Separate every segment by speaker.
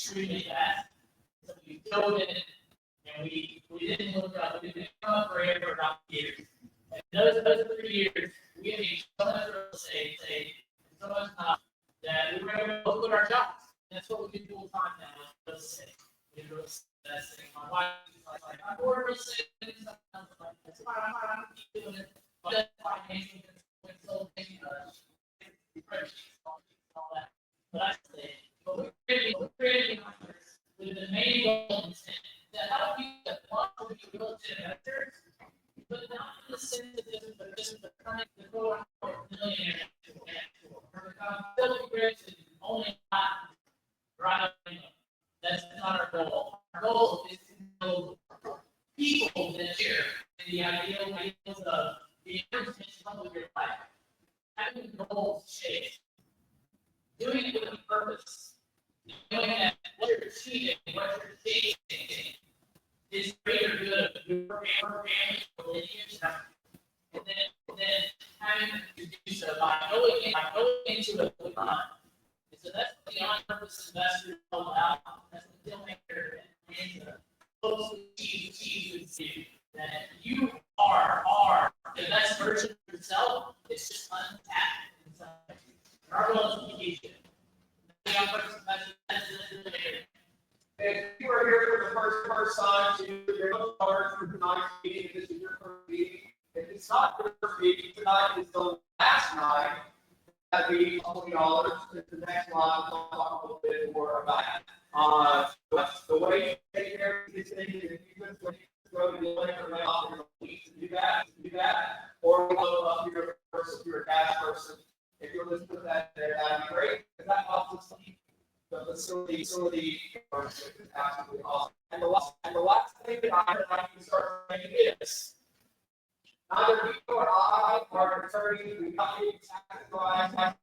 Speaker 1: extremely fast. So we dove in and we didn't look up, we didn't come up for air for about years. And those 3 years, we had so much real estate, so much time that we were able to look at our jobs. And that's what we do full time now, is real estate. We do real estate investing. My wife is like, I'm bored of real estate. I'm like, that's fine, I'm keep doing it. But that's financial consulting, spreadsheets, all that. But I say, but we're creating numbers with the main goal to help you to want to be real estate investors, but not in the sense of just the current, the quote unquote millionaire tool. Or become filthy rich and only not right. That's not our goal. Our goal is to know people that share the ideals of the intention of your life. Having goals changed. Doing it with a purpose. Knowing that what you're achieving, what you're chasing is greater good of your family, lineage, and then having to do so by going into it with time. And so that's what the on-purpose investor is all about. That's what the filmmaker and the folks who achieve with you. That you are the best version of yourself. It's just untapped inside. Our goal is to teach it. The on-purpose investor, that's the filmmaker.
Speaker 2: If you are here for the first time, you're looking forward for tonight's meeting. This is your first meeting. If it's not your first meeting, tonight is the last night. That'd be $20. The next line, I'll talk a little bit more about it. The way you take care of these things, if you just go to the link or mail, you need to do that. Or go up to your person, if you're a gas person. If you'll just put that there, that'd be great, because that helps us keep the facility is absolutely awesome. And the last thing that I would like to start saying is, neither you nor I are attorneys. We not being satisfied.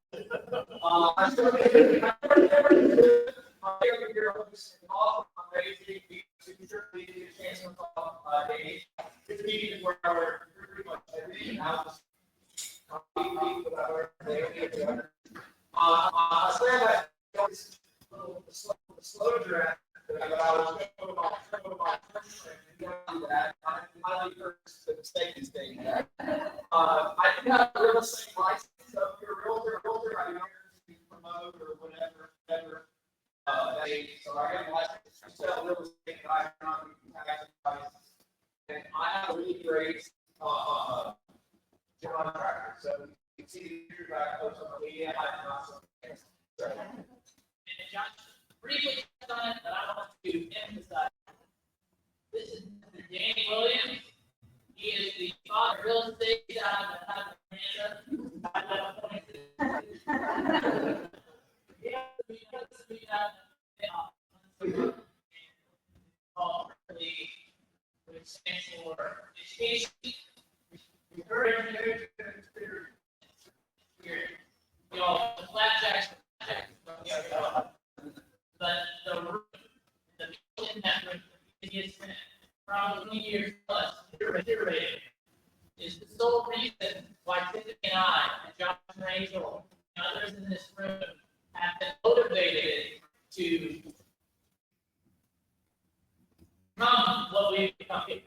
Speaker 2: I'm still here. I'm here awesome, amazing. We certainly get a chance to talk this meeting is where we're pretty much everything else. I say that the slow draft that I was going to that I finally heard the mistake is being made. I do have a real estate license, so if you're a realtor, I know to promote or whatever. So I got a license to sell real estate, but I cannot be tax license. And I have a really great contractor, so you can see the future back post on the media. I have not
Speaker 1: And John briefly touched on it, but I want to emphasize this is Mr. Danny Williams. He is the father of real estate out of Atlanta. Which stands for education, encouragement, you know, the flapjacks, but the people in that room, he has spent probably 20 years plus iterated, is the sole reason why Tiffany and I, and Josh and Rachel, and others in this room have been motivated to become what we've become. You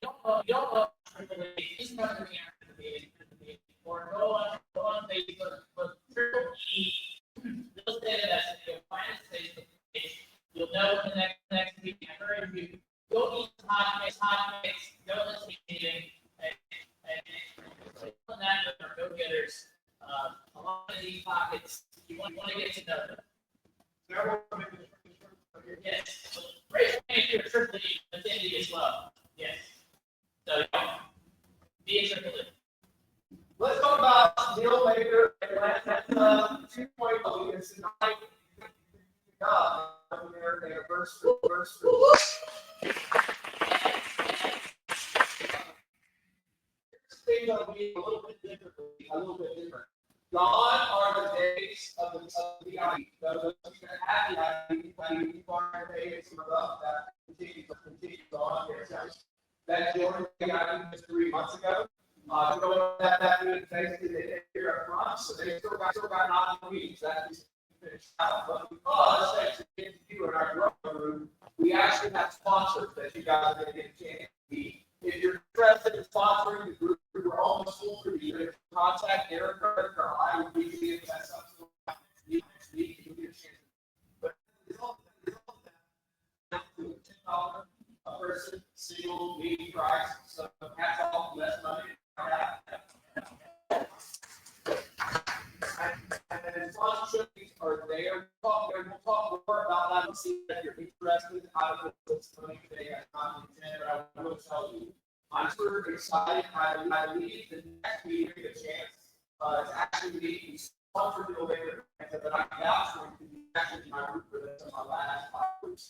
Speaker 1: don't know he's not going to be or go on Facebook, but Triple E, real estate investing, you'll find his Facebook page. You'll know in the next week. I encourage you, go eat hot mix, go listen to meeting, and that with our go-getters. A lot of these pockets, you want to get to know them. Yes. So raise your hand if you're a Triple E attendee as well. Yes. So be a Triple E.
Speaker 2: Let's talk about deal maker Atlanta 2.0. It's tonight. Their anniversary. This thing will be a little bit different. Gone are the days of the VIP. Those that have the VIP, are days of that continues on. That joined the VIP just 3 months ago. That means basically they take care up front, so they still got 9 weeks. That is finish out. But because thanks to you and our growth group, we actually have sponsors that you guys are going to get a chance to meet. If you're interested in sponsoring the group, we're almost full for the year. Contact Eric or I will be able to set something next week. You'll get a chance. But it's all that. $10 a person, single meeting price. So that's all less money. And then sponsorships are there. We'll talk more about that and see if you're interested. I don't know what's coming today. I'm not intended, but I will tell you. I'm super excited. I believe the next meeting we get a chance to actually be sponsored in a way that I'm vouching to be actually my group for this in my last 5 weeks.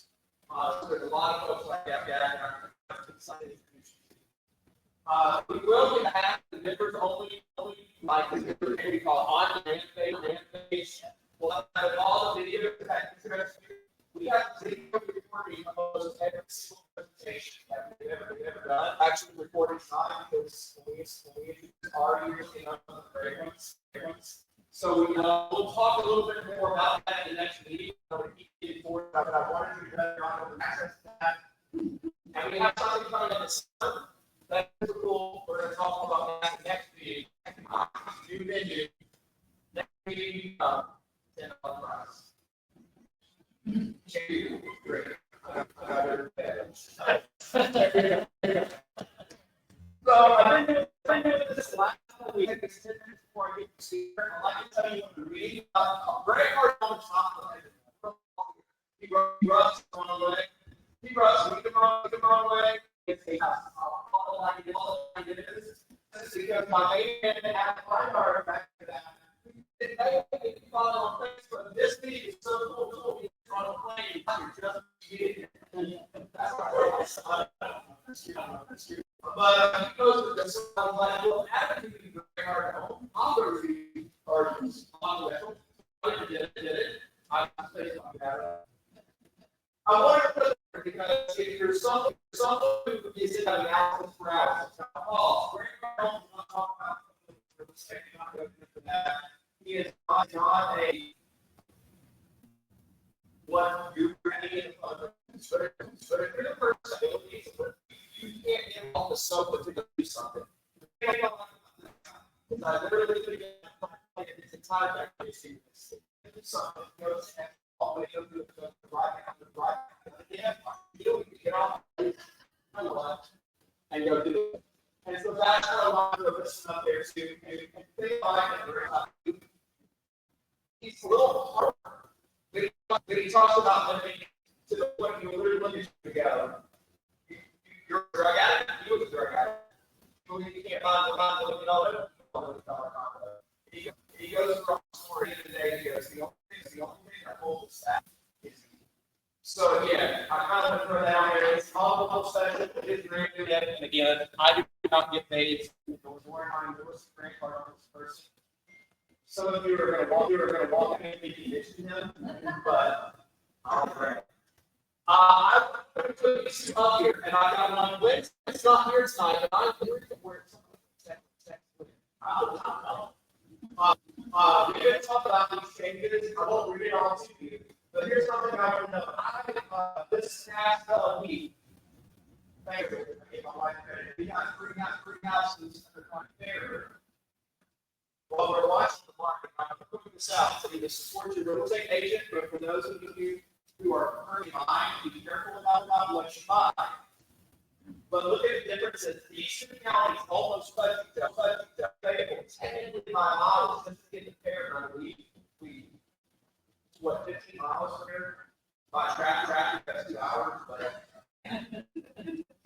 Speaker 2: So there's a lot of folks like that, and I'm excited to introduce you. We will have the members only like what we call on-demand page. We'll have all the videos that interest you. We have video recording of almost every single presentation that we've ever done. Actually, recording time because when we introduce our years in the great ones. So we'll talk a little bit more about that in the next meeting. I'm going to keep getting forward, but I wanted you to better access to that. And we have something coming in the summer. That's cool. We're going to talk about that next meeting. New menu. Next meeting, $10 price. Great. So I've been doing this last we had this 10 minutes before I get to see her. I'd like to tell you what we're reading. Very hard on the top. He rubs one way. He rubs the wrong way. It's all I did is because my main man had a fine artifact for that. If you follow on Facebook, this meeting is so cool. You're on a plane, you're just getting it. That's right. But he goes with this. I'm like, well, after you can bring our home, I'll go read articles on the web. I did it. I say something about it. I want to put it because if there's someone who is in the access for hours, bring our home, not talk about not going into that. He is not a what you're bringing in other. But if you're the person you can't get off the sofa to go do something. I literally could get it's a time that you see this. Something goes and all the way up to the right. Yeah, you get off and go do it. And so that's how a lot of us up there too. And think about it. He's a little hard. But he talks about living to the point you literally together. You're a drug addict. You was a drug addict. You can't find the looking all over. He goes across the story today. He goes, the only thing I hold is that. So again, I kind of want to throw that out there. It's all the whole session. It is very good. And again, I do not get paid. It was Warren Lewis, great part of this person. Some of you are going to walk in and be conditioned him, but I'll pray. I'm going to put these up here, and I got one. Wednesday. It's not here tonight, but I'm here to work. We're going to talk about these changes. I won't read it all to you, but here's something I want to know. This past week, thank you. My wife, we got three houses that are there. While we're watching the market, I'm putting this out to either support your real estate agent, but for those of you who are currently buying, be careful about what you buy. But look at the differences. These two counties almost touch each other. Technically, my miles just to get the pair, I believe, we 15 miles from here? By traffic, that's 2 hours, but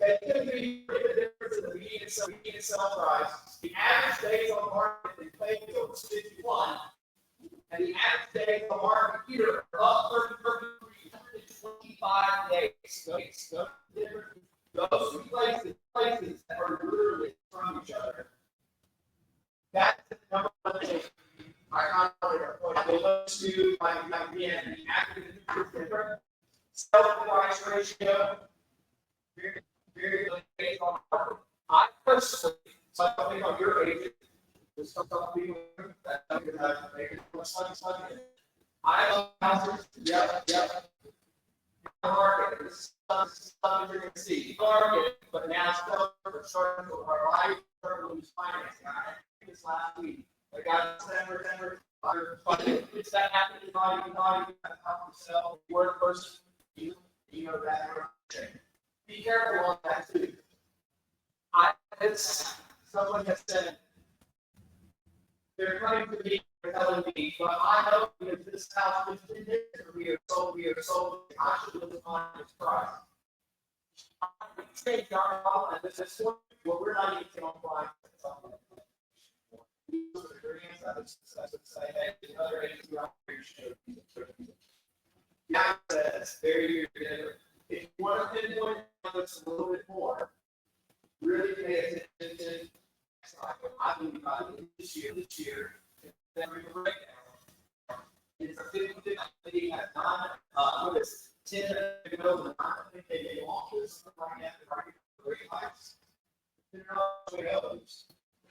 Speaker 2: that could be the difference in the median sell price. The average days on the market in Plainfield is 51, and the average days on the market here are up 325 days. Those two places that are literally from each other. That's the number one thing I point to, again, the active different sell-price ratio. Very based on market. I personally, something on your agent, there's some people that make it I love houses, yep. Market, this is something you're gonna see, market, but now it's starting to our life, starting to lose financing. I think this last week, I got December, it's that happening, not even help yourself, you're a person, you know that. Be careful on that too. It's someone has said, they're coming to me, they're telling me, but I know because this house was 10 years ago, we are sold, I should live on this price. I think our problem at this point, well, we're not even on price. Yeah, that's very good. If you want to pinpoint this a little bit more, really pay attention. I believe this year, then we break down. It's a 50-50 at 9, what is 10 to go to 9, I think they want this right now, the rate hikes.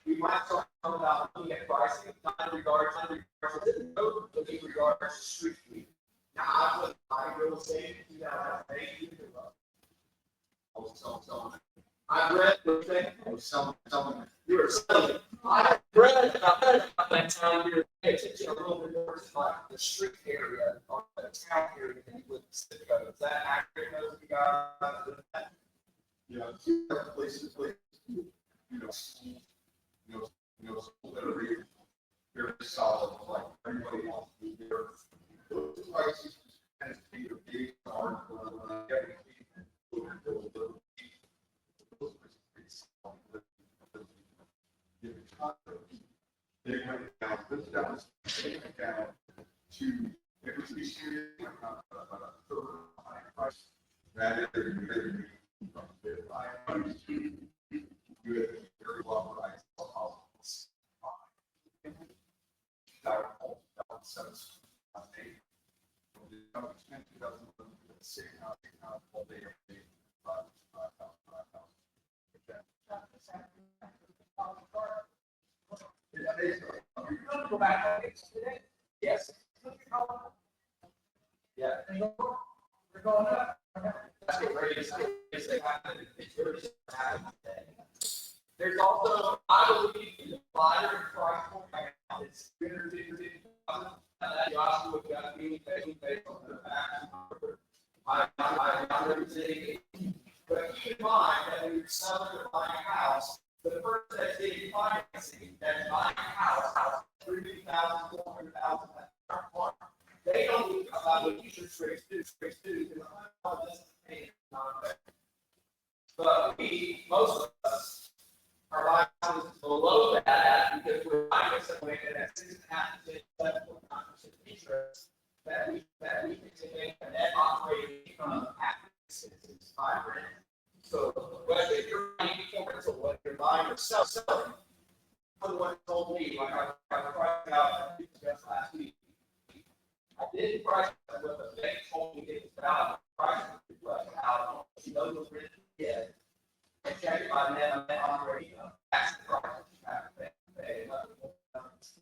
Speaker 2: We might start talking about looking at pricing, not in regards to the road, but in regards to street fleet. Now, I was buying real estate in 2008. I was selling. I read the thing. I was selling. You were selling. I read about that time. You were paying attention a little bit more to like the street area or the town area than you would the city code. Is that accurate? Those of you guys?
Speaker 3: Yeah, places, that are very solid, like everybody wants to be there. Those prices tend to be the big hard they went down, this down, they went down to, it was these years, about a third of the price. That is very, good, very well priced.
Speaker 2: Go back today. Yes. Yeah. We're going up. That's what rates happen. It's really just happening today. There's also, I believe, the wider price point right now is 350,000. That Joshua got me based on the fact. I'm representing. But keep in mind that when you're selling or buying a house, the person that's getting financing, that's buying a house, 300,000, 400,000, they don't look about what interest rates do, because this is paying non-effective. But most of us are buying houses below that because we're buying something at 6.5%, 7.9% interest that we can take a net operating income after 6 is 5 grand. So whether you're buying or whether you're buying or selling, someone told me, like I priced out just last week. I didn't price it what the bank told me it was about. Price was out. You know the rent you get. And check it by net operating income. That's the price you have to pay.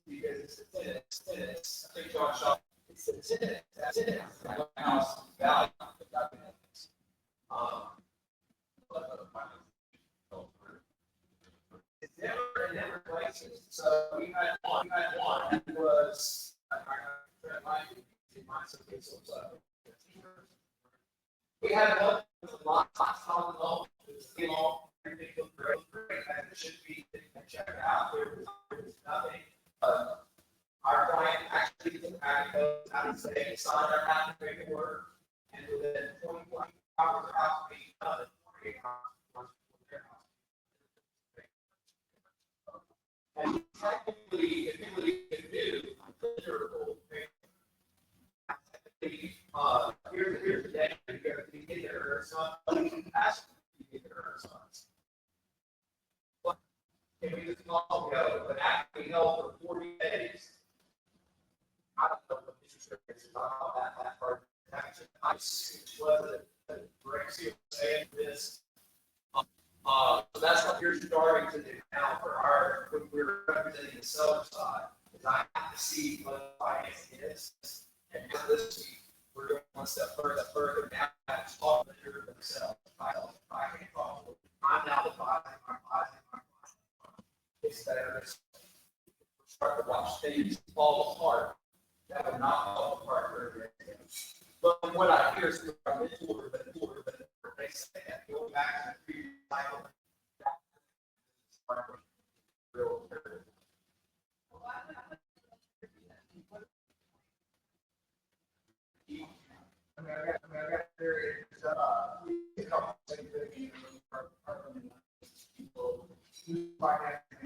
Speaker 2: Because it's a tenant. I think John Shaw, it's a tenant. That's it. House value. It's never places. So we had one that was we had one with a lot of loans. It was everything was great, and it should be checked out. There was nothing. Our client actually took out and say, signed our patent paperwork, and within 24 hours, the house being done, 48 hours. And technically, if you could do considerable here's the day, you get there, or something, ask you get there, or something. Can we just all go, but actually held for 40 days? I don't know what the interest rate is about that part of the tax. I just whether the Brexit saying this. So that's what you're starting to do now for our, when we're representing the seller side, is I have to see what the financing is. And things fall apart. That would not fall apart very good. But from what I hear is that they say that go back to the previous cycle. Real terrible.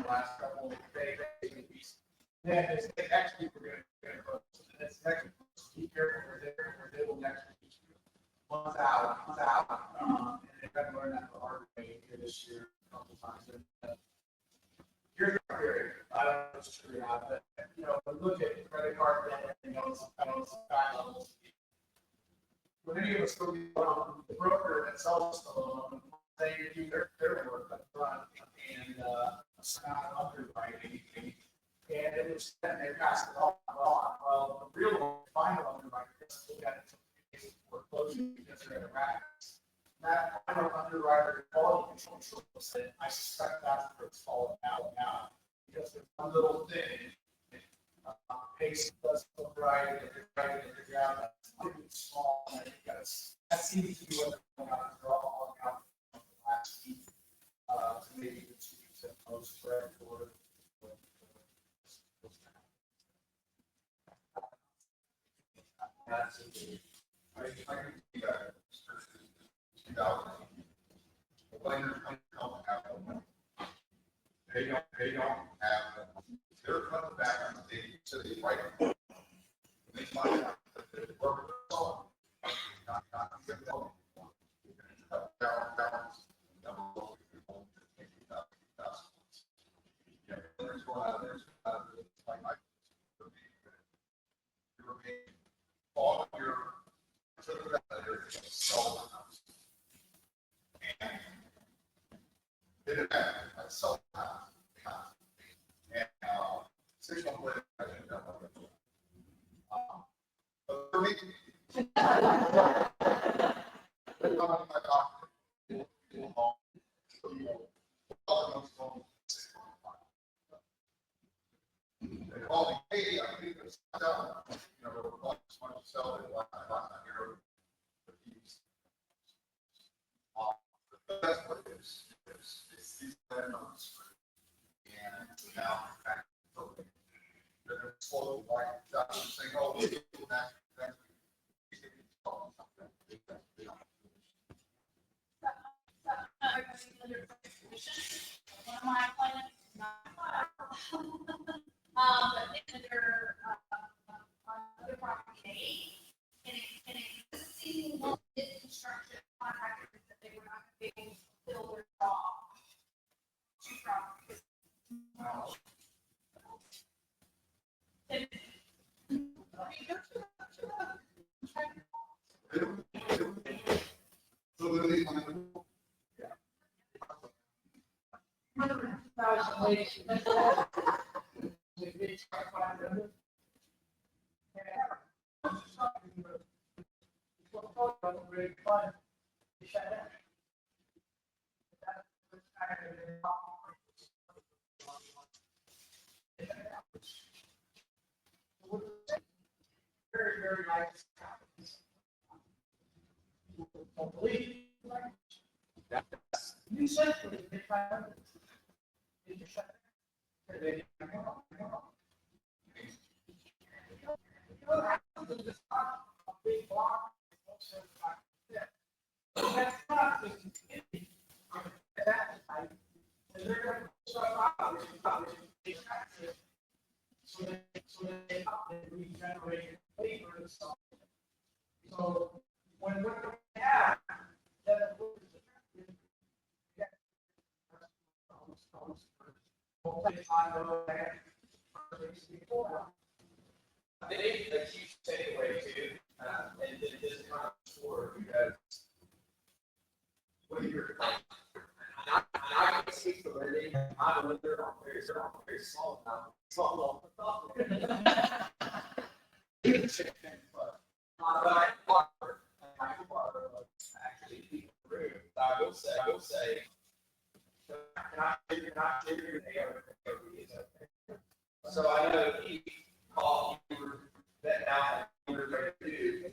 Speaker 2: Last couple of days, then it's actually we're going to close. And it's next week, they will next week. Months out. And they've been learning that the hard way here this year a couple times. Here's the period. I don't know if it's true or not, but look at credit card debt, everything else, back levels. When any of us go to the broker that sells the loan, they do their work up front and underwriting. And it was, and they passed it all on. Well, the real final underwriter doesn't look at it for foreclosure because they're in a rack. That final underwriter quality control said, I suspect that's where it's falling out now. Because there's one little thing, pace doesn't look right, and they're trying to figure out that's pretty small. And I think that seems to be what they're going to draw out from the last week. Maybe the 2 weeks at most spread for
Speaker 3: I can see that. 2000. The players don't have them. They don't have them. They're coming back on the day to the right. They find out that the work is on. Not good. All of your sell house. And did it happen? I sold the house. And 6 months later, I didn't know what to do. But for me, I'm my doctor. They call me, hey, I think it's done. Just want to sell it. The best way is these landowners. And now, in fact, they're going to slowly like saying, oh, we'll get to that.
Speaker 4: One of my clients is not but they're on other property, and existing construction contractors that they were not going to be able to fulfill their job. Two properties.
Speaker 2: Very, very nice. Don't believe it. You said they tried to. Did you shut it? They didn't. A big block. That's not just continuing. That type. And they're going to put stuff out. So they regenerate labor and stuff. So when we have that, I think a huge takeaway too, and this is kind of for because when you're I can speak for lending, I'm a lender, I'm very small now. Actually, people through. I will say, not figuring they are. So I know he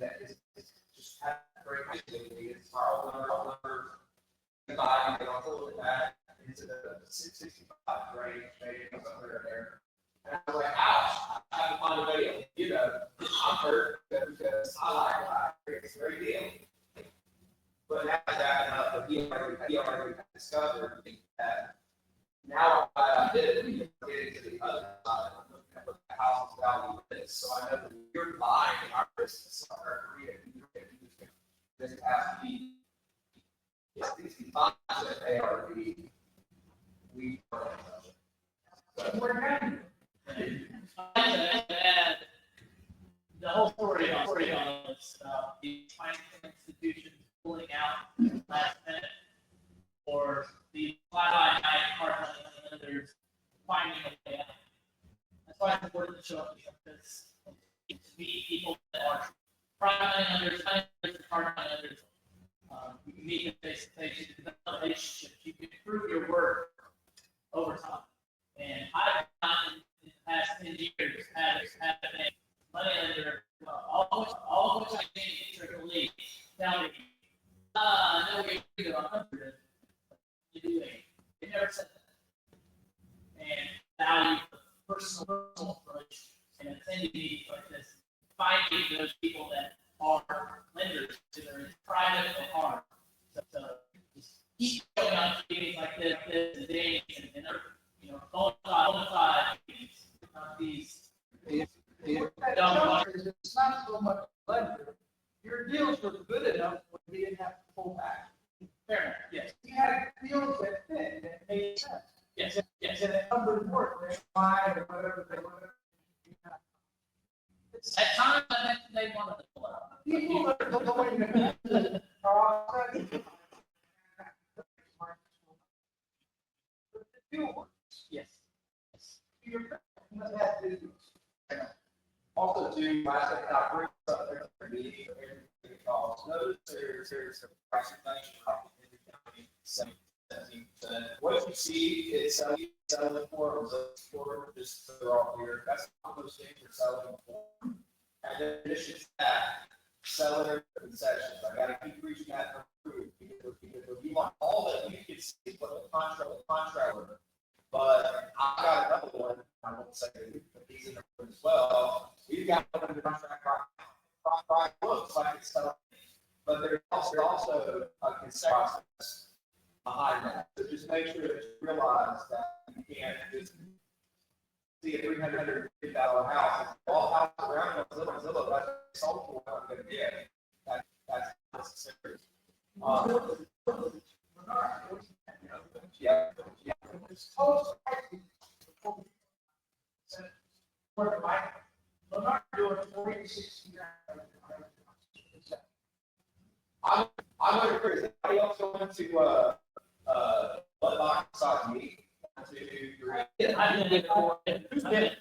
Speaker 2: that is just have great activity. It's our owner, dividing it off a little bit back into the 65 range, maybe somewhere there. And I was like, ouch, I have to find a way, I'm hurt because I like it. It's a great deal. But now that up, he already discovered that now I did it, we can get into the other side of what the house's value is. So I know that you're buying our business, our career, this has to be, it's 65 that ARV, we. So we're happy.
Speaker 1: And the whole story on this, the financial institutions pulling out last minute, or the flat-eyed hard money lenders finding a way out. That's why it's important to show up because to meet people that are private money lenders, hard money lenders. You can meet them face to face, you can develop relationships, you can improve your work over time. And I've not in the past 10 years had a money lender, all of which I think trickle lead down to no way to go 100. You do it. They never said that. And value personal relationships and attending meetings like this, finding those people that are lenders, whether it's private or hard. So just keep showing up to meetings like this and days and bona fide meetings, not these.
Speaker 2: It's not so much lender. Your deals were good enough when we didn't have to pull back.
Speaker 1: Fair enough, yes,
Speaker 2: You had deals that fit, that made sense.
Speaker 1: yes, yes.
Speaker 2: And the numbers work, they buy or whatever they want.
Speaker 1: At times, I think they wanted to pull out.
Speaker 2: People that don't know what you are already.
Speaker 1: Yes.
Speaker 2: Also, too, I said, I bring up their meeting, because notice there's a price inflation in the county, 17%. What you see is selling for, just so they're all here, that's what those things are selling for. And then in addition to that, seller concessions, I gotta keep reaching that for proof, because you want all that, you can see what the contract, but I got another one, I won't say it, but he's in the room as well. We've got one in the contract right now. Price looks like it's selling, but there's also a concession process behind that. So just make sure that you realize that you can't just see a $350,000 house. All houses around Zillow, that's sold for what I'm going to get. That's necessary. Yeah. It's close. Lennar doing 40 to 60 grand. I'm going to curious. Anybody else going to let my side meet? 1, 2, 3.
Speaker 1: I didn't get it. Who's did it?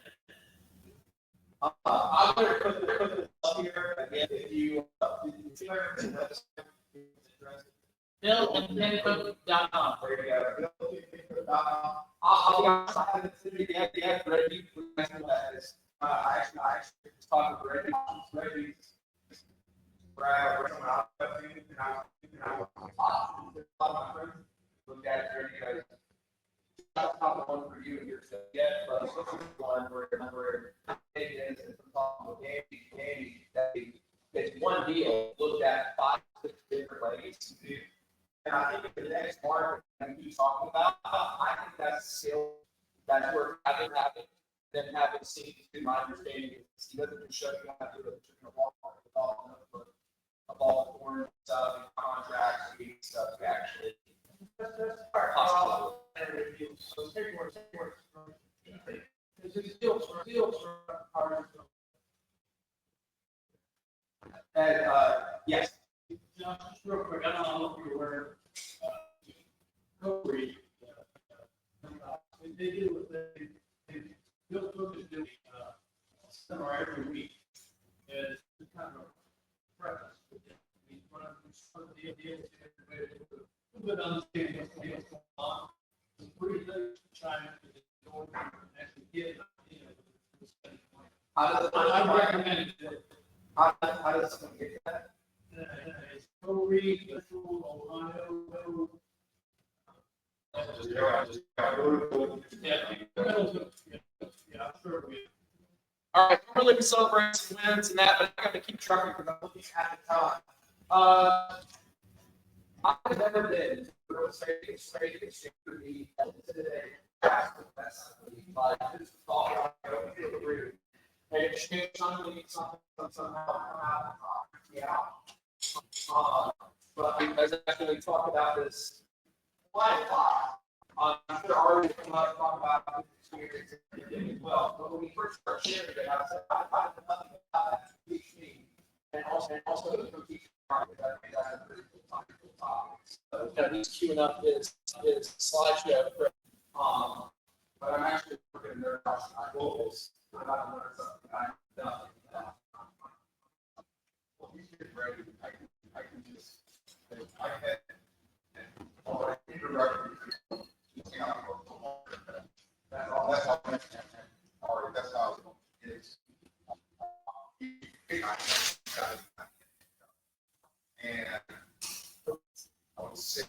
Speaker 2: I'm going to put this up here again. If you
Speaker 1: BillAndPinCo.com.
Speaker 2: there you go. I'll be honest, I haven't seen it yet, but I actually was talking to Reggie. Brad, when I was a lot of my friends looked at it, Reggie goes, that's not the one for you here yet, but this is one where it is, and from talking with Andy, that it's one deal looked at 5 or 6 different ways to do. And I think the next market that we talking about, I think that's still, that's where I think then having seen to my understanding, he doesn't just show you how to do it, you're going to walk on the ball, a ball corner stuff, contracts, stuff, you actually. That's possible. And, yes.
Speaker 1: John, just real quick, I don't know if you're aware, co-read. They do, Bill Cook is doing, seminar every week. And it's kind of a preface. He's one of the ideas, a little bit understanding what's going on. It's pretty good to try to go and actually get an idea of the study plan. I recommend it.
Speaker 2: How does someone get that?
Speaker 1: It's no read, little Ohio, no. Yeah, sure.
Speaker 2: All right, normally we celebrate some wins and that, but I got to keep trucking because I'm looking at the time. I've never been real estate exchange to be today. That's the best. Like, just thought, I don't feel the root. And exchange something, somehow come out and talk me out. But as actually talk about this quite a lot. I'm sure already come up and talk about this experience as well. But when we first started sharing it, I said, I have nothing about that to teach me. And also the teaching market, I think that's a pretty cool topic. So kind of just queuing up his slideshow. But I'm actually working there. My goal is I got to learn something I've done.
Speaker 3: Well, he's getting ready. I can just, I had, all right, indirectly, that's all, that's all, all right, that's how it is. And I would say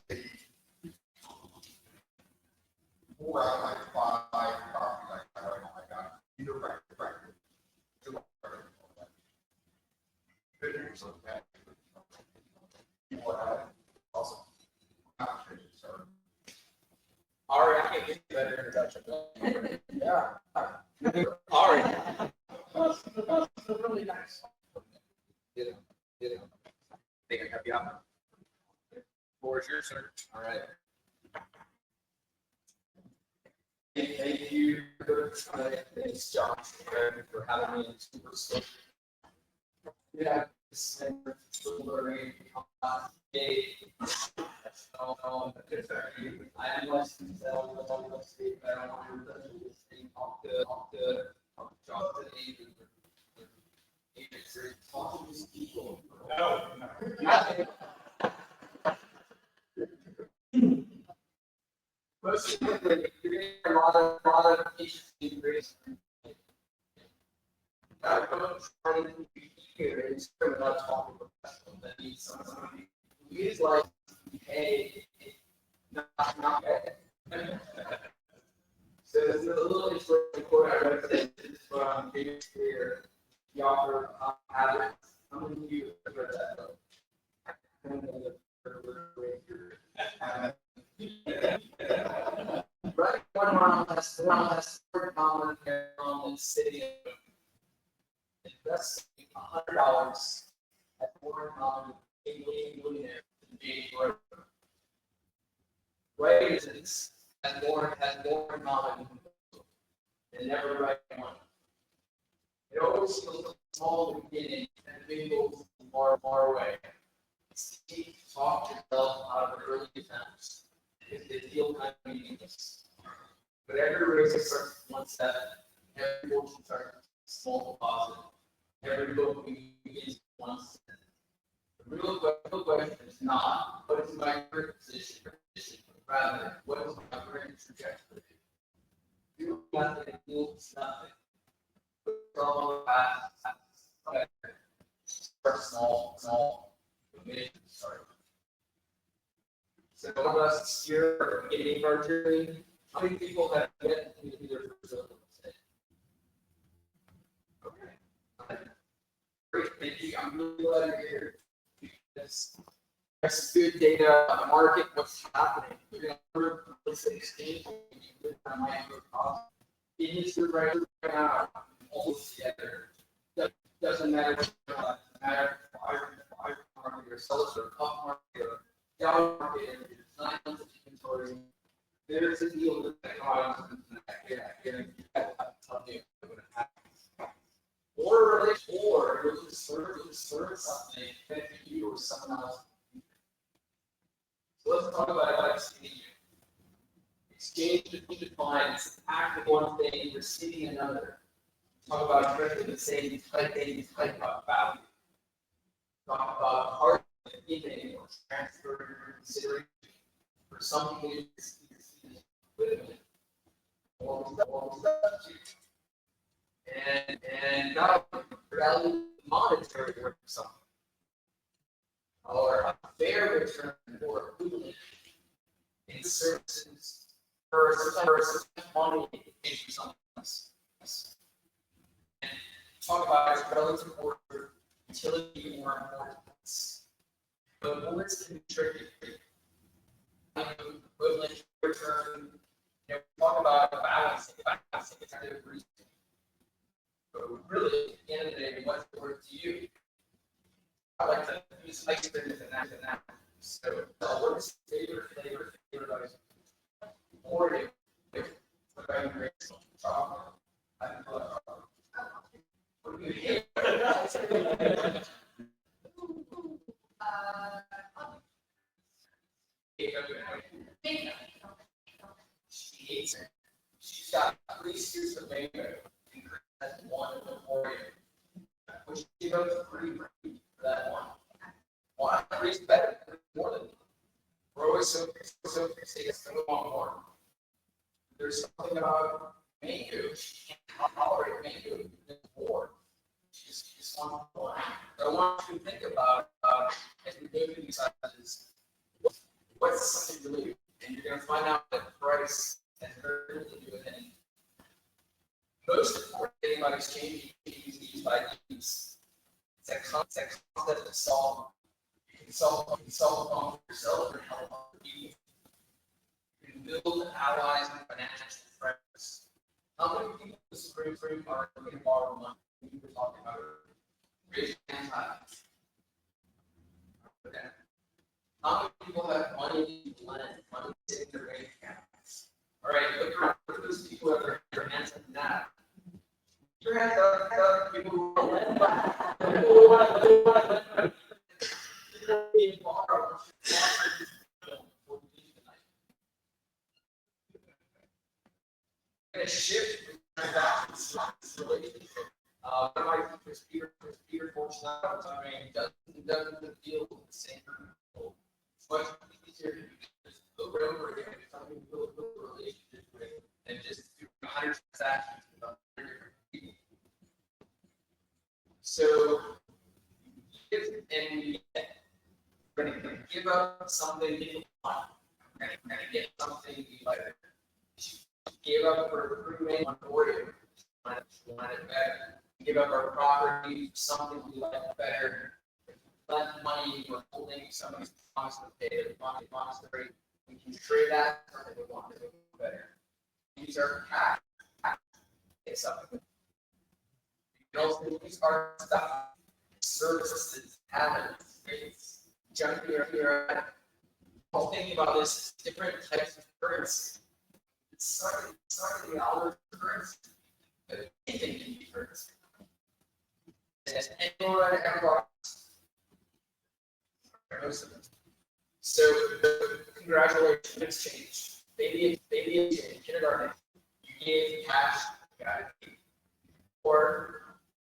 Speaker 3: 4 out of my 5 properties I got indirect. Good news of that. People have also.
Speaker 2: Ari, I can't give you that introduction. Yeah. Ari. That's really nice. Get it. I think I got you out. Floor is yours, sir. All right. Thank you. Thanks, John, for having me in Super State. Yeah, this is learning. I am less than sell, but I'm less than, but I don't want to this thing off the job that talk to these people.
Speaker 3: No.
Speaker 2: Most of the, you're getting a lot of interesting race. I'm trying to be here and we're not talking professional, that needs somebody who is like, hey, not bad. So there's a little interesting quote I read today from James Clear, the author of Habits. How many of you have read that book? Right, one less common on the city. Invest $100 at Warren Common, a millionaire in January. Raisins at Warren Common and never write one. It always feels small in the beginning and big goals far, far away. Talk yourself out of the early attempts because they feel kind of meaningless. But every race starts with one step, every motion starts with a small deposit. Every book begins with one step. The real question is not what is my current position, rather, what is my current trajectory? Do nothing, means nothing. Start small, start. So one of us here are getting our journey. How many people have yet to do their first open mistake? Okay. Great, thank you. I'm really glad you're here. Because there's good data on the market, what's happening. You're going to learn from this exchange. Industry right now, almost together. Doesn't matter what matter buyer market or sellers or up market or down market, there's 9 months of inventory. There's a deal with that comes or you'll just serve something benefit you or someone else. So let's talk about exchange. Exchange defines acting one thing, receiving another. Talk about directly the same type of value. Talk about hard giving or transfer consideration. For some people, it's equivalent or substitute. and got value monetary worth of something, or a fair return for equivalent in services versus money into something else. And talk about its relative order, utility, or importance. But words can be tricky. Equivalent return. Talk about balancing it's kind of reason. But really, at the end of the day, what's the word to you? I like to use ice cream and that. So, what's favorite ice Oreo. What about you? Chocolate. I love chocolate. What do you hate? She hates it. She's got 3 scoops of mango and has 1 of the Oreo. Which she goes 3 for that one. One is better, more than we're always so fixated on more. There's something about mango. She can't tolerate mango more. She just wants more. So I want you to think about as we go through these sizes, what's something to do? And you're going to find out that price has very little to do with anything. Most important thing about exchanging these by these. It's a concept to solve. You can solve a problem for yourself or help other people. You can build allies and financial friends. How many people in the Supreme are going to borrow money? We were talking about it. Raise your hands high. Okay. How many people have money to lend, money sitting in their bank accounts? All right, look around. Look at those people who have their hands up in that. Your hands up, people who want to lend money. Going to shift relationship. One of my teachers, Peter Fortunato, doesn't deal with the same people. It's much easier to just over and over again if something you build a relationship with than just do 100 transactions with 100 different people. So, give and we get. We're going to give up something you want. We're going to get something you like. She gave up her recruitment on Oreo. Wanted it better. We give up our property for something we like better. Lend money, we're holding somebody's promise to pay the monastery. We can trade that for something we want to do better. These are cash. Get something. You can also use our stuff, services, habits, rates. Jump here. While thinking about this, different types of currency. It's slightly out of currency, but anything can be currency. So, congratulations, exchange. Baby in kindergarten, you gave cash, you got it. Or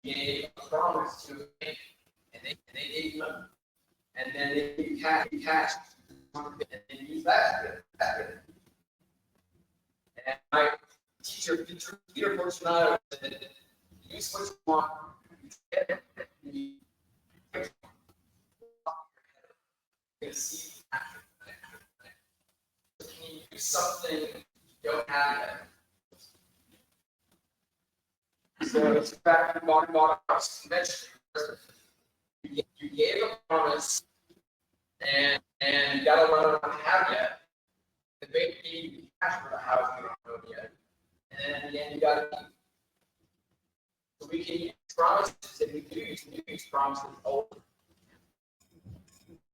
Speaker 2: you gave a promise to a bank, and they gave you money. And then they give you cash, and then use that. And my teacher, Peter Fortunato, said, use what you want. You can see after that. Can you do something you don't have yet? So it's back to bottom convention. You gave a promise and you got a lot of have yet. The bank gave you cash for the house you don't know yet. And then at the end you got to keep. So we can use promises, and we do use promises over.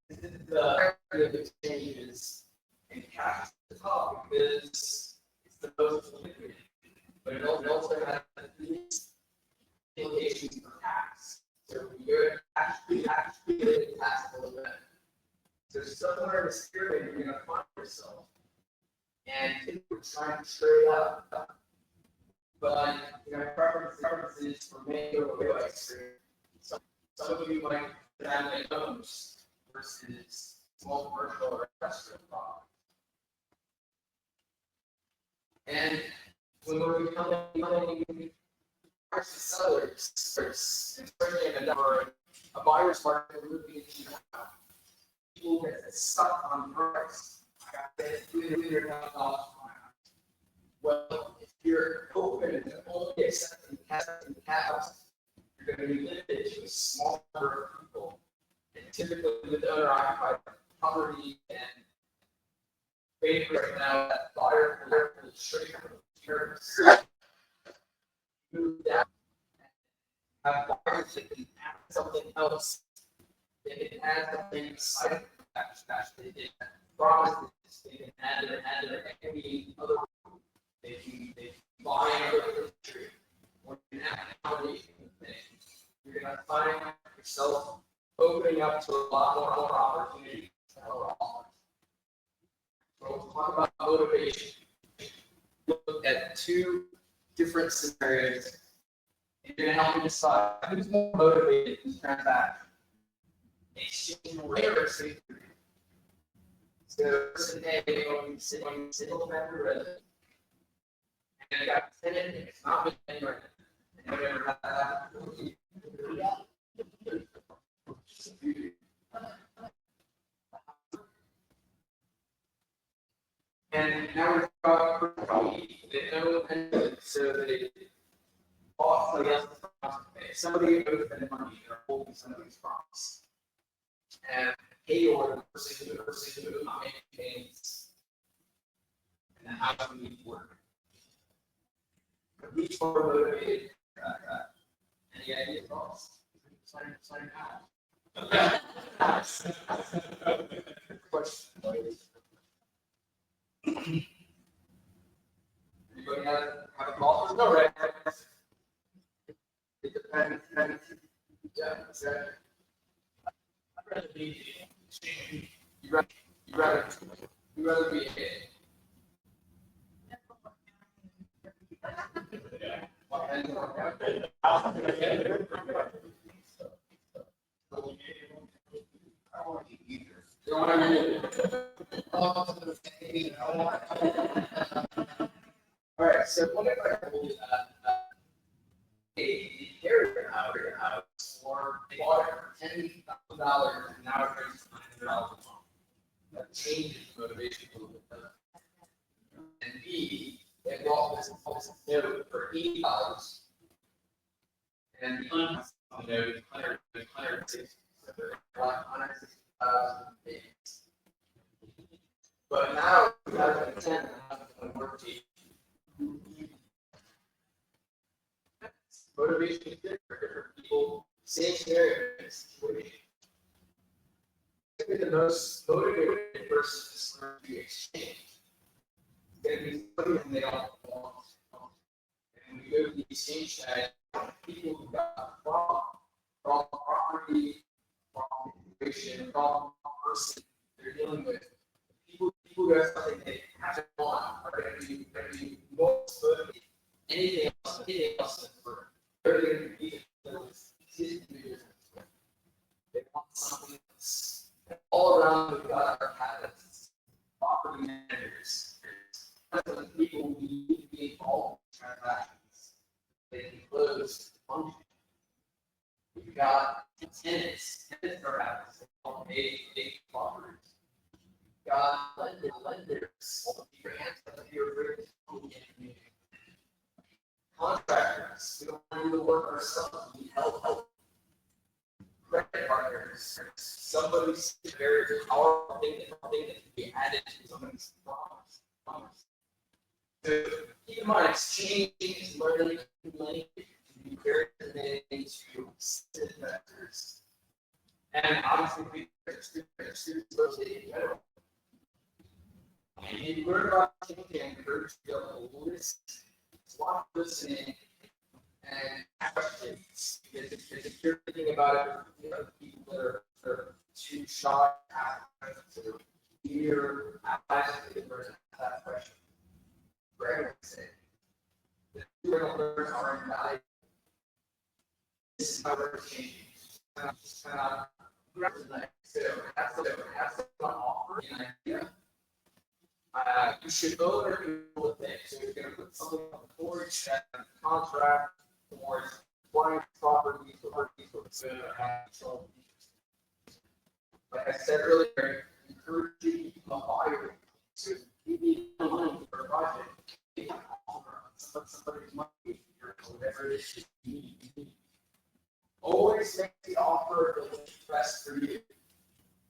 Speaker 2: The area of exchange is in cash at the top because it's the most liquid, but it also has these implications for tax. So you're actually a taxable event. So somewhere in this period, you're going to find yourself, and people are trying to trade up. But preferences for mango or ice cream. Some of you might have McDonald's versus small commercial or restaurant products. And when we're becoming buyers and sellers, especially in a buyer's market, moving into people get stuck on price. I got this $300,000. Well, if you're open to only accepting cabs, you're going to be limited to a small number of people. And typically with owner occupied property and faith right now, that buyer will shrink from terms. Move that. Have buyers that can add something else. They can add something exciting. They can promise they can add their equity, other. They can buy another country. When you have an accommodation thing, you're going to find yourself opening up to a lot more opportunities. So we'll talk about motivation. Look at two different scenarios. You're going to help me decide who's more motivated to transact. Exchange rate or safe. So person A owns single family residence. And I got tenant, it's not been anywhere. And we never had that. And now we've got they owe and so they bought somebody owes them money, they're holding some of these promises. And pay or the person who not making payments. And how do we work? Each more motivated. Any ideas, thoughts? Sign out. Question. Anybody have a thought? No, right? It depends. Yeah, exactly.
Speaker 1: I'd rather be extremely.
Speaker 2: You rather be a all right, so what if I told you that a carrier house or they bought it for $10,000 and now it brings $900 a month? That changes the motivation a little bit better. And B, they bought this note for $80 and the note is 160. So they're like 160,000 payments. But now we have a 10 and a work team. Motivation is different for different people, same scenario, situation. I think the most motivated person is learn to exchange. It's going to be something they don't want. And when we go to the exchange side, people who got wrong property, wrong information, wrong person they're dealing with. People who have something they have to want are going to be most motivated. Anything else is for they're going to be easy to do business with. They want something that's all around. We've got our habits, property managers, people who need to be involved in transactions. They can close the function. We've got tenants are habits, they call them big properties. We've got lenders, your hands up here, very community. Contractors, we don't want to do the work ourselves, we need help. Credit partners, somebody's very powerful thing that can be added to somebody's promise. So keep in mind, exchange is learning money to be very committed to investors. And obviously, students mostly in general. And you learn about thinking and encourage you to list. Stop listening and questions. Because if you're thinking about it, people that are too shy to hear, ask the person that question. For everyone to say, the two learners are in value. This is how we're changing. Just kind of so have something to offer an idea. You should own or do a thing. So you're going to put something on the board, check on the contract, or like I said earlier, encourage you to become a buyer. So if you need money for a project, you can offer somebody's money or whatever it is you need. Always make the offer that's best for you.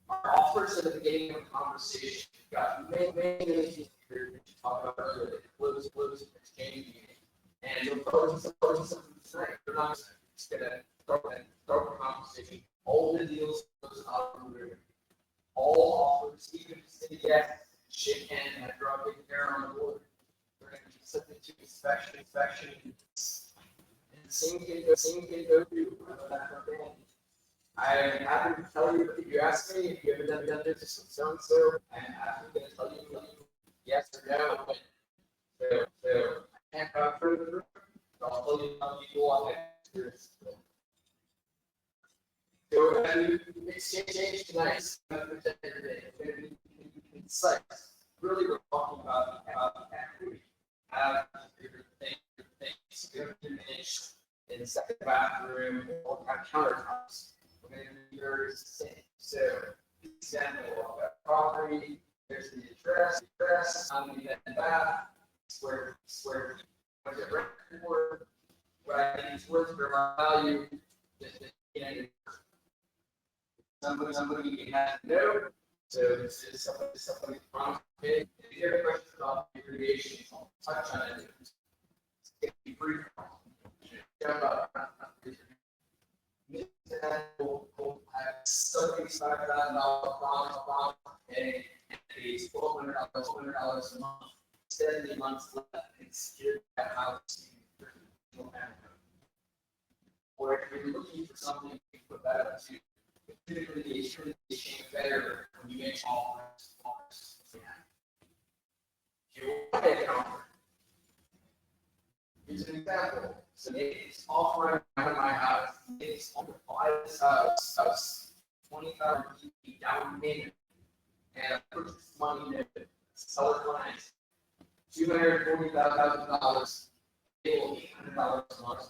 Speaker 2: Our offers at the beginning of the conversation, you've got many things here that you talk about earlier, close, exchanging. And you'll propose something tonight. You're not just gonna start the conversation. All the deals, those offers, all offers, even if you say yes, shake hand, and drop a hair on the board. We're gonna be subject to inspection. And the same can go through. I'm happy to tell you, if you ask me, if you haven't done this with so-and-so, I'm happy to tell you yes or no. But so I can't go further. I'll tell you how people on that experience. So as we exchange tonight, it's really we're talking about equity. Things finished in the second bathroom, all kind of countertops. We're going to be very succinct. So, example of that property, there's the address, how many bed and bath, square feet, what is it rented for, what I think it's worth for my value, somebody can have no. So this is somebody's promise. If you have questions about the irrigation, touch on it. It's be brief. Jump up. We'll have $75,000 promise, and it's $1,200 a month. 70 months left, and secure that house. Or if you're looking for something, you put that up to. Typically, they change better when you make offers. If you want to make an offer, here's an example. So it's offering out of my house. It's on the buy this house, 20,000 down payment, and I purchase money to sell it clients. $240,000. They will $800 a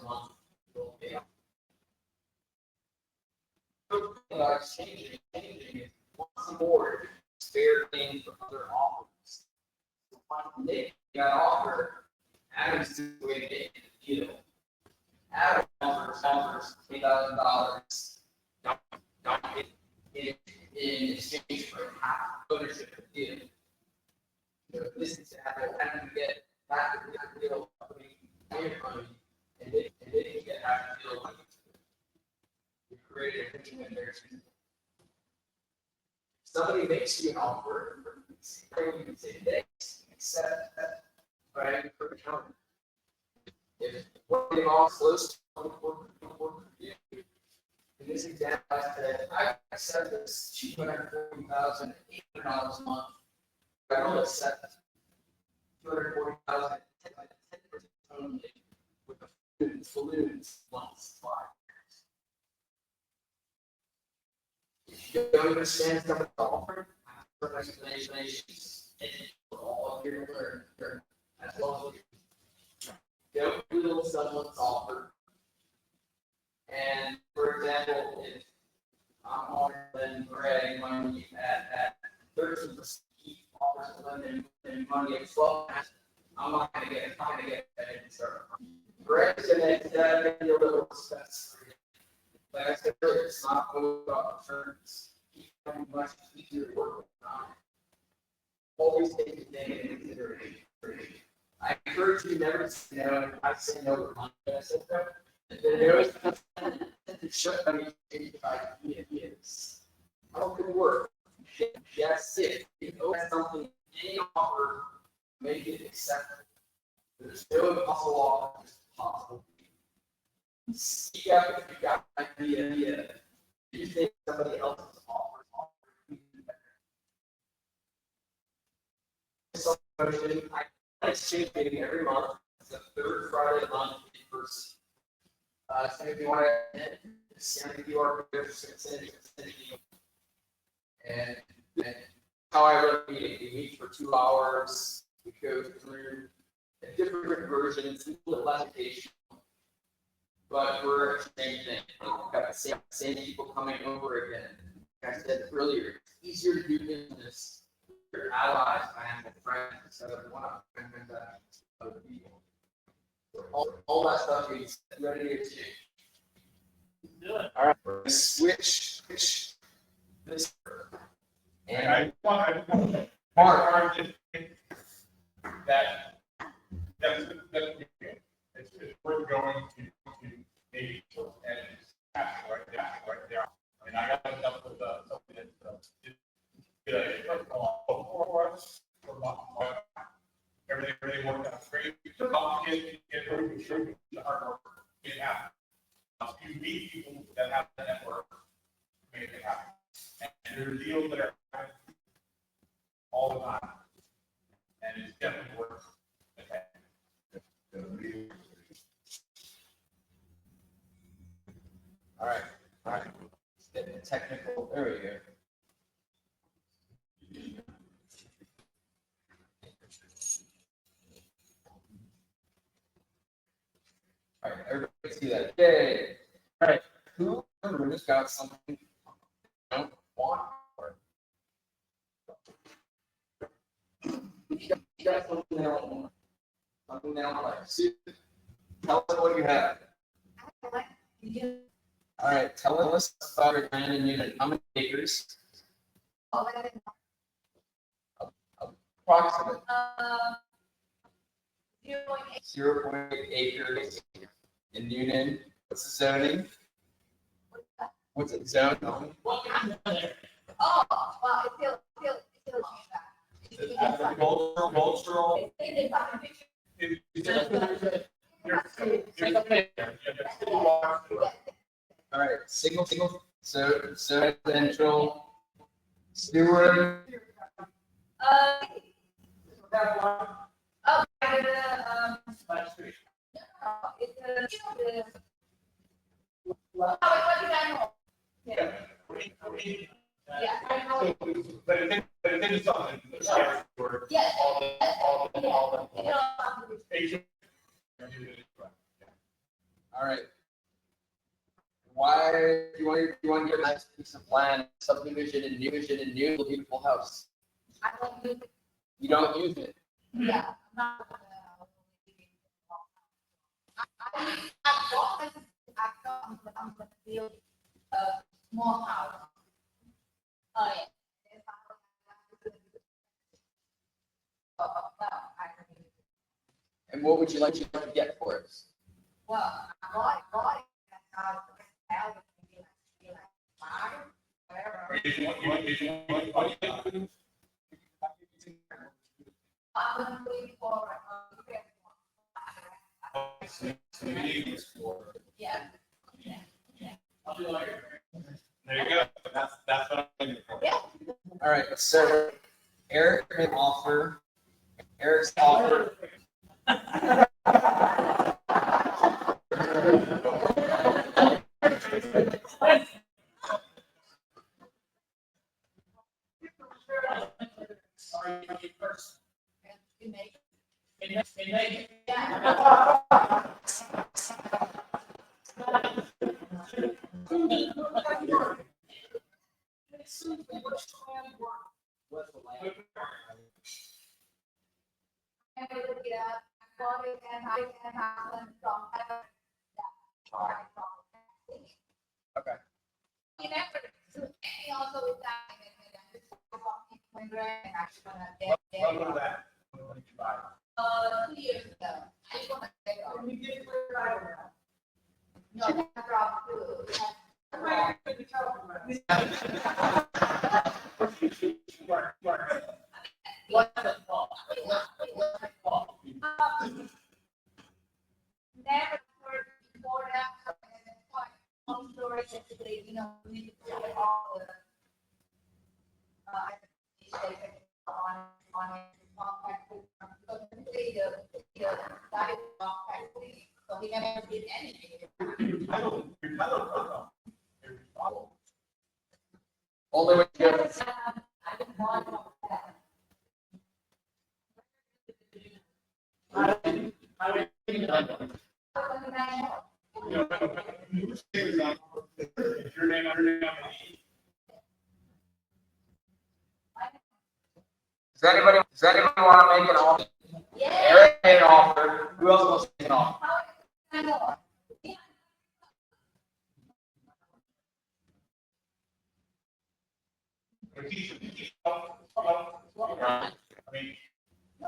Speaker 2: month. They'll pay. Changing it once more, fair thing for other offers. So finally, they got offer. Adam's the way to get the deal. Adam offers $20,000 in exchange for half ownership of the deal. So this example, Adam get half the deal company, money, and they can get half the deal money. We created a picture in there. Somebody makes you an offer, you can say thanks, accept that, but I for the counter. If what they all close to in this example, I said I accept this $240,800 a month. I don't accept $240,000 only with the saloons once 5 years. If you don't understand some of the offer, for explanations, and all of your as well as don't Google someone's offer. And for example, if I'm offering Greg money at 13%, he offers lending money at 12%, I'm not going to get that in start. Greg's going to be a little expensive. Like I said earlier, it's not about returns. It's much easier to work with. Always take the thing into consideration. I encourage you never to say no. I say no with money. I said no. And then there was the shut down ideas. How can it work? That's it. You know something, any offer, make it acceptable. There's no impossible offer, it's possible. Seek out if you got an idea. Do you think somebody else's offer is better? I exchange meeting every month. It's the third Friday of the month in person. So if you want to send a QR code, send it. And how I run the meeting, we meet for 2 hours. We go through different versions, a little less educational, but we're the same thing. We've got the same people coming over again. I said earlier, it's easier to do business with your allies and friends instead of one of them and other people. So all that stuff is ready to exchange.
Speaker 1: Do it.
Speaker 2: All right, we're gonna switch this. And
Speaker 3: I want
Speaker 2: Mark,
Speaker 3: that, it's worth going to maybe, and it's right there. And I got it up with, something that, first of all, for us, everything worked out great. Get the hard work, it happens. You meet people that have the network, make it happen. And there are deals that are happening all the time. And it's definitely worth it.
Speaker 2: all right. Let's get the technical area here. All right, everybody see that? Yay. All right, who in the room has got something you don't want? You got something they don't want. Something they don't like. See, tell us what you have. All right, tell us about your land and unit. How many acres? Approximately 0.8 acres in Union. What's the zoning? What's it zoned?
Speaker 1: What can you do there?
Speaker 4: Oh, well, it feels like that.
Speaker 3: Cultural.
Speaker 4: They got a picture.
Speaker 2: All right, single, so residential, sewer.
Speaker 1: Last street.
Speaker 4: Yeah, I know.
Speaker 3: But it didn't something.
Speaker 4: Yes.
Speaker 3: All the.
Speaker 4: Yeah.
Speaker 2: All right. Why do you want to get a nice piece of land, subdivision and new beautiful house?
Speaker 4: I don't use it.
Speaker 2: You don't use it.
Speaker 4: Yeah. I thought I'm gonna build a small house. Oh, yeah. If I no, I don't use it.
Speaker 2: And what would you like to get for it?
Speaker 4: Well, I bought it, and I was like, five, whatever. I'm gonna wait for, yeah.
Speaker 1: I'll do like.
Speaker 3: There you go. That's what I'm looking for.
Speaker 2: All right, so Eric's offer.
Speaker 4: You make,
Speaker 1: And they,
Speaker 4: yeah. And we look it up, I bought it, and I from heaven.
Speaker 2: Okay.
Speaker 4: You never, and also with that, and I just walking when we're and actually gonna get
Speaker 3: What was that? What did you buy?
Speaker 4: 2 years ago. I just wanna say, we did it right now. No, that's Rob too.
Speaker 1: what's the fault? What's the fault?
Speaker 4: Never heard before that, and then quite long story, basically, you know, we need to put all the on compact, so the compact, so we never did anything.
Speaker 2: All the way to
Speaker 4: I didn't want that.
Speaker 3: If your name,
Speaker 2: Does anybody want to make an offer?
Speaker 4: Yeah.
Speaker 2: Eric made an offer. Who else wants to make an offer?
Speaker 4: I know.
Speaker 3: I mean,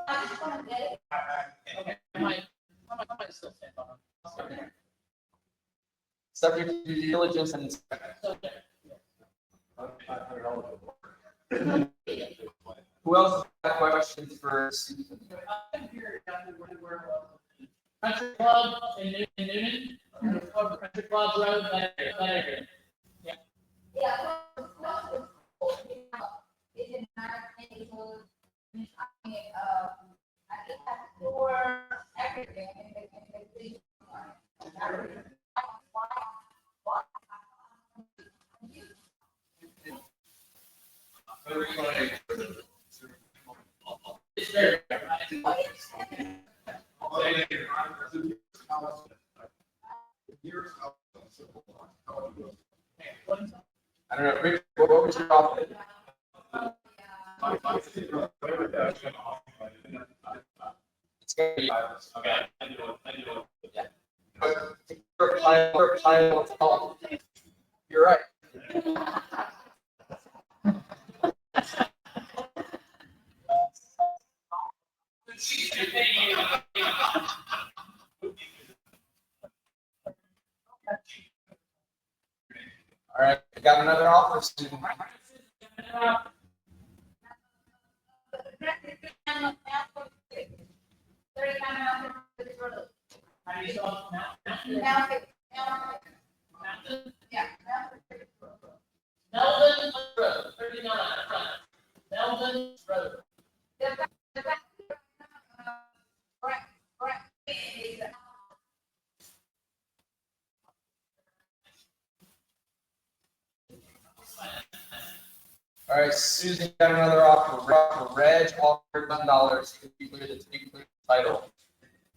Speaker 4: I just want to get it.
Speaker 1: I might still stand on it.
Speaker 2: Subject to due diligence and who else has questions for Susan?
Speaker 1: Country Club in Newton, Country Club Road, that area.
Speaker 4: Yeah. It didn't matter anything. I just have to store everything and they
Speaker 1: It's there.
Speaker 2: I don't know, Rich, what was your offer? It's gonna be. You're right. All right, I got another offer, Susan.
Speaker 1: How do you spell Mountain? Melvin Road, 39, Melvin Road.
Speaker 2: All right, Susan got another offer. Reg offered $1,000 to be clear the title.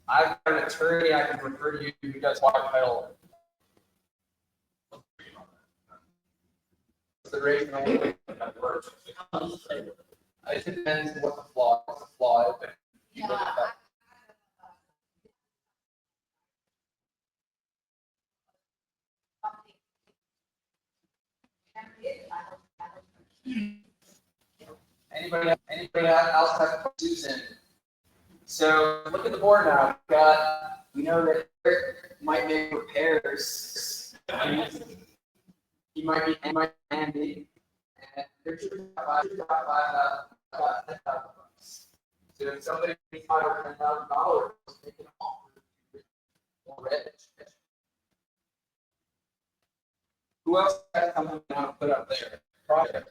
Speaker 2: I've got an attorney I can refer to you who does water title. Consideration on that works. It depends what the flaw is. But you look at that. Anybody else have Susan? So look at the board now. We know that Eric might make repairs. He might be handy. And there's about $10,000. So if somebody needs $5,000 or $10,000, they can offer or Reg. Who else has something they want to put up there? Project.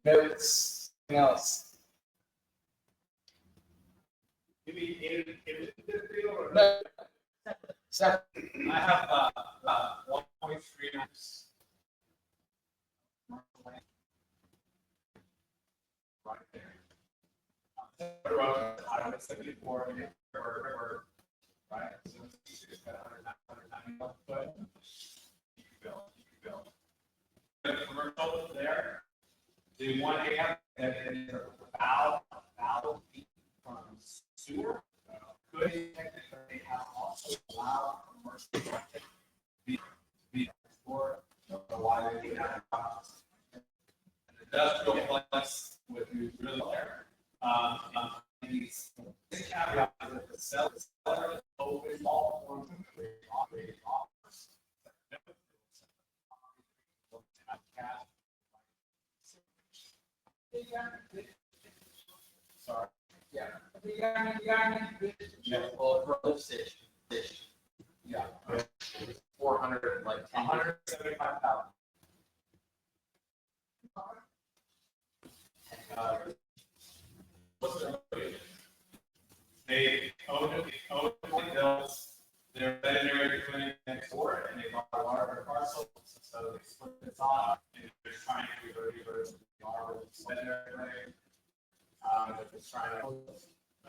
Speaker 2: Notes. Something else.
Speaker 3: Give me, is it this deal or?
Speaker 2: No. Seth.
Speaker 3: I have, 1.3 amps. Right there. I don't know, 74, right, so it's got 190, but you can build. The commercial there, the 1 amp, and then the valve feed from sewer, could technically have also allowed commercial traffic to be for why they do that. An industrial place with who's really there. These caveat is that the seller is always all forms of operating offers. Sorry.
Speaker 2: Yeah. Well, for a lift station.
Speaker 3: Yeah.
Speaker 2: 400, like 10.
Speaker 3: 175,000. They own the hills, they're veterinary clinic next door, and they bought a larger parcel, so they split this off, and they're trying to do reverse the arbor veterinary clinic. They're just trying to.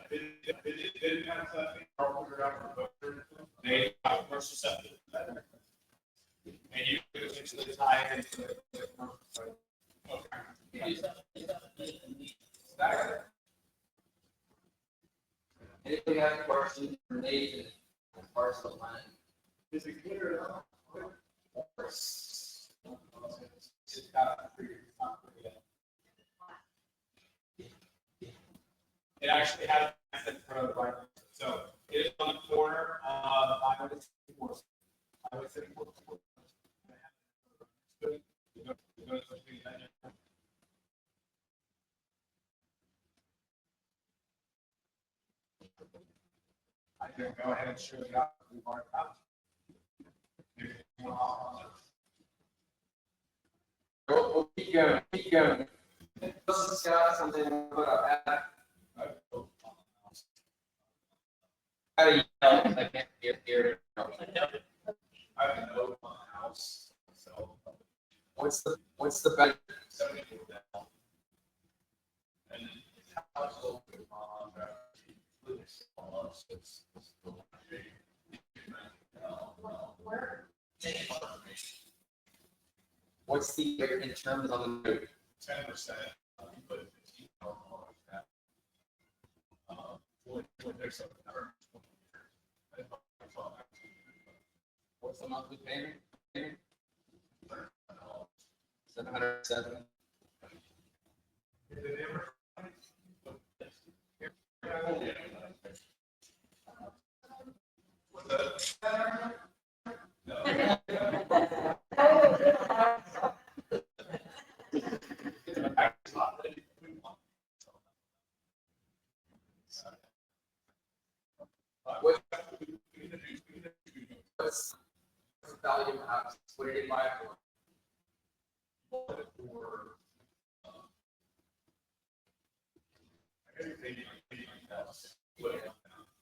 Speaker 3: They didn't have something, they have commercial septic. And you could essentially tie it into the commercial. Okay.
Speaker 5: Anybody have questions for Nathan on parcel land?
Speaker 2: Is it clear enough?
Speaker 5: It's got three, not three yet.
Speaker 6: It actually has an road right, so it is on the corner of Highway 64. Highway 64. I can go ahead and show you out. We've already got it.
Speaker 5: We'll keep going, keep going. This got something to put up at. How do you yell? I can't hear it.
Speaker 6: I have an open house, so
Speaker 5: What's the benefit?
Speaker 6: 70 people down. And it's house open on it's
Speaker 5: What's the in terms on the road?
Speaker 6: 10%, but 15 that. There's some.
Speaker 5: What's the monthly payment? $707. What's the value of the house? What did it buy it for?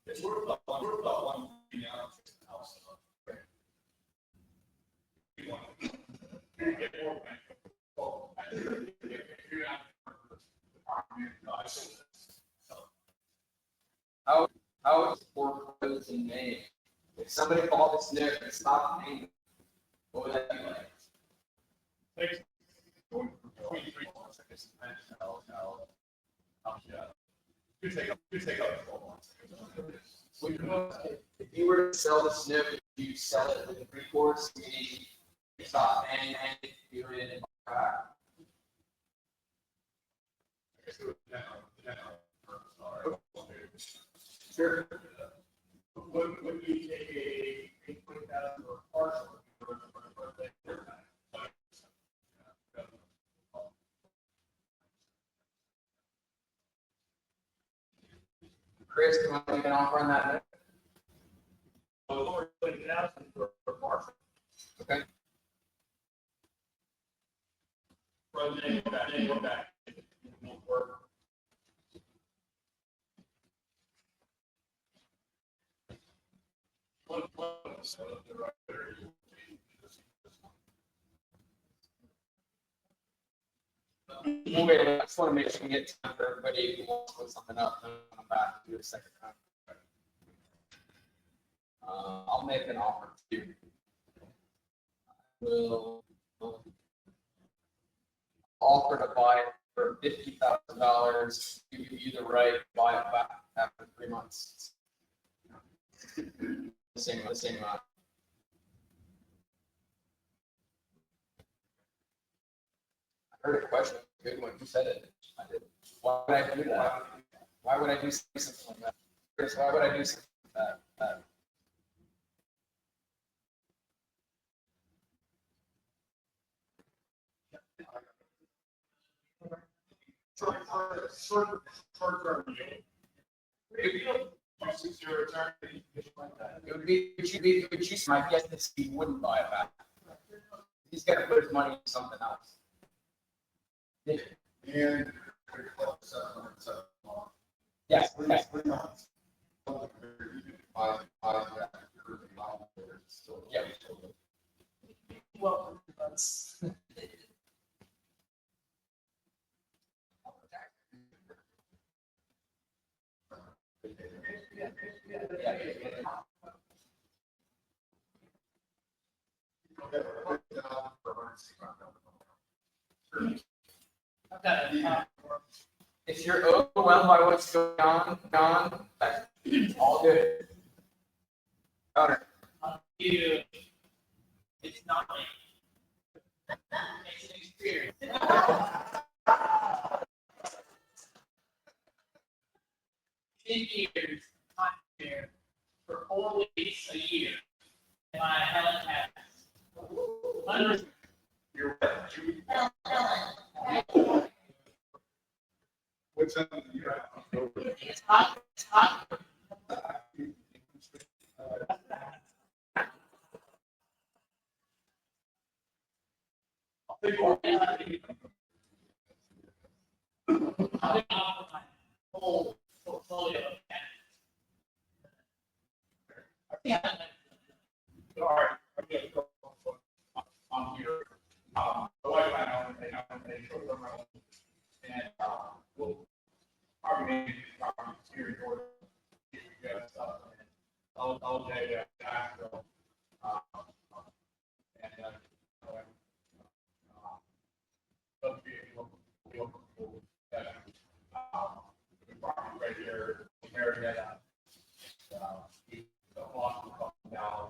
Speaker 6: It's worth about one million house. You want to get more bank. Well, I think if you're not.
Speaker 5: How is foreclosed in Maine? If somebody bought this NIP and stopped paying, what would that be like?
Speaker 6: Going between 3 months, I guess, depends how, yeah. You take up 12 months.
Speaker 5: If you were to sell the SNP, would you sell it with recourse, meaning you stop paying and you in and buy back?
Speaker 6: I guess it would depend on.
Speaker 5: Sure.
Speaker 6: Would you take a 20,000 or partial?
Speaker 5: Chris, do you want to make an offer on that?
Speaker 6: Or 20,000 for partial.
Speaker 5: Okay.
Speaker 6: Rather than go back. It won't work. So the right there,
Speaker 5: We'll wait, I just want to make sure we get time for everybody who wants to put something up, then I'll come back and do a second time. I'll make an offer to you. Will offer to buy it for $50,000, give you the right to buy it back after 3 months. The same amount. I heard a question, good one, you said it. I did. Why would I do that? Why would I do something like that? Chris, why would I do something like that?
Speaker 6: short-term yield. If you don't use your return,
Speaker 5: It would be my guess that Steve wouldn't buy it back. He's got to put his money into something else.
Speaker 3: And we collect 707 on.
Speaker 5: Yes.
Speaker 3: Buy that, you're the model, it's still.
Speaker 5: Yeah.
Speaker 1: Well, that's.
Speaker 5: If you're overwhelmed by what's going on, All good. Connor.
Speaker 1: You, it's not me. It's an experience. 10 years, I'm here for 4 weeks a year, and I haven't had this.
Speaker 3: You're right. What's that?
Speaker 1: It's hot, it's hot. I'll offer my whole portfolio of cats.
Speaker 6: All right, I'm gonna go on here. The wife and I own, they short term rental. And, we'll probably maybe, here in Georgia. If we get stuff. I'll tell you, Asheville. And, but be open for that. The property right here, Marietta. We don't want to come down.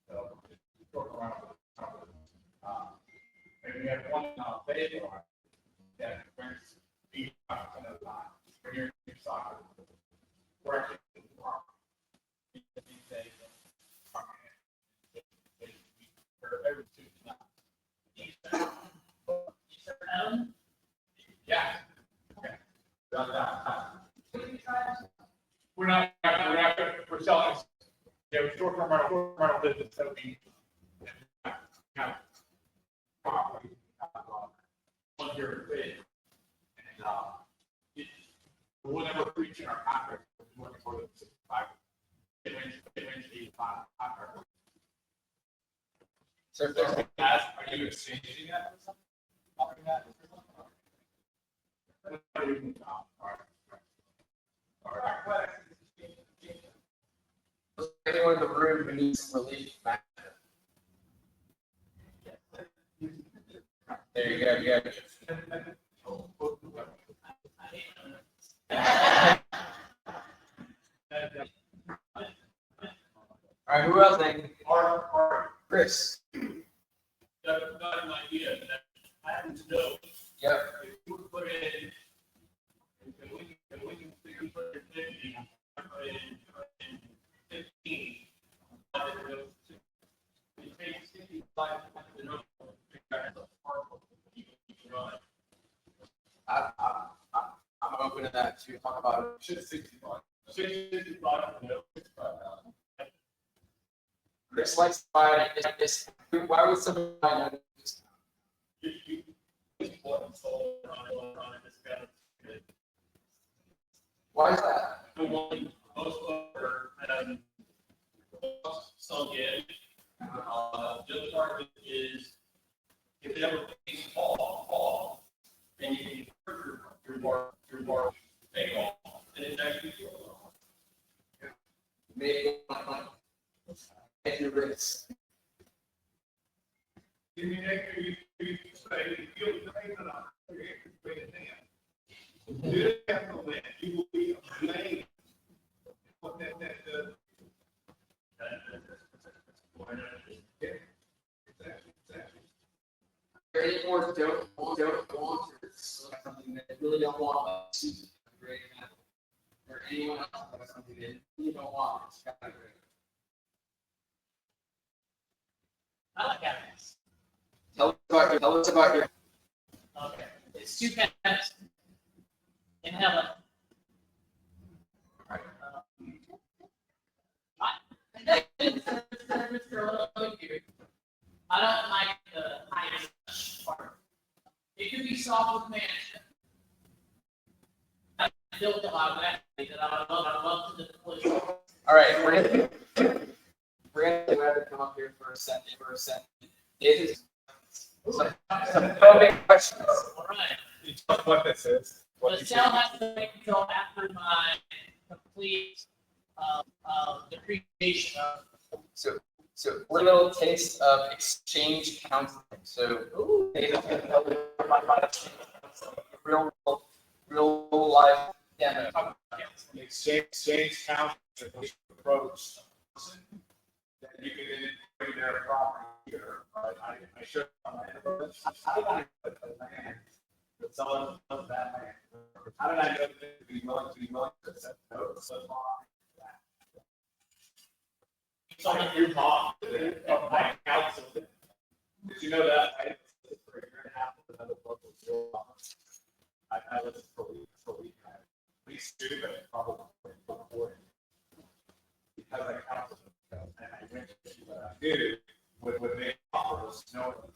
Speaker 6: So, short around. And we have one, they are, that brings the, when you're in soccer. We're actually, every two, yeah. Okay. We're not, we're selling, yeah, we're short-term rental business, so we have property, one year bid. And, we'll never reach in our contract, we're looking for the 65. It ranges 85 contract.
Speaker 5: So if there's
Speaker 6: Are you exchanging that or something? Offering that? All right.
Speaker 5: anyone in the room who needs some relief, back there you go. Yeah. All right, who else? Chris.
Speaker 1: Got an idea that I happen to know.
Speaker 5: Yep.
Speaker 1: If you put in, if we can figure put in 50, in 15, it takes 65 to know.
Speaker 5: I'm open to that too. Talk about it.
Speaker 6: 65.
Speaker 1: 65 to know.
Speaker 5: Chris likes to buy it. Why would somebody buy this? Why is that?
Speaker 1: Most over, some get. The other part of it is, if it ever pays fall, then you can further your bar pay off, and it's actually.
Speaker 5: Maybe. Take your risks.
Speaker 6: You say, you feel the pain that I'm it down. You have to let you will be amazed. What that does. Exactly.
Speaker 5: Any more don't want or something that really don't want to great example. Or anyone else has something that you don't want. It's kind of great.
Speaker 1: I like happiness.
Speaker 5: Tell us about your.
Speaker 1: Okay, it's two cats in heaven. I don't like the high part. It could be solved with management. I built a lot of that I love to deploy.
Speaker 5: All right, Brandon, you have to come up here for a second. It is some probing questions.
Speaker 1: All right.
Speaker 6: You tell what this is.
Speaker 1: The sale has to wait until after my complete depreciation of.
Speaker 5: So little taste of exchange counseling. So real life demo.
Speaker 6: exchange county approach, then you can then bring their property here, right? I showed on my, how did I put the land, that someone owns that land? How did I know that they would be willing to accept those? So long? Someone your mom, of my council. Did you know that? I for a year and a half with another local school. I listened for a week. We stupid, probably before. Because I counseled them, and I went to see what I did with what they offer us, no one.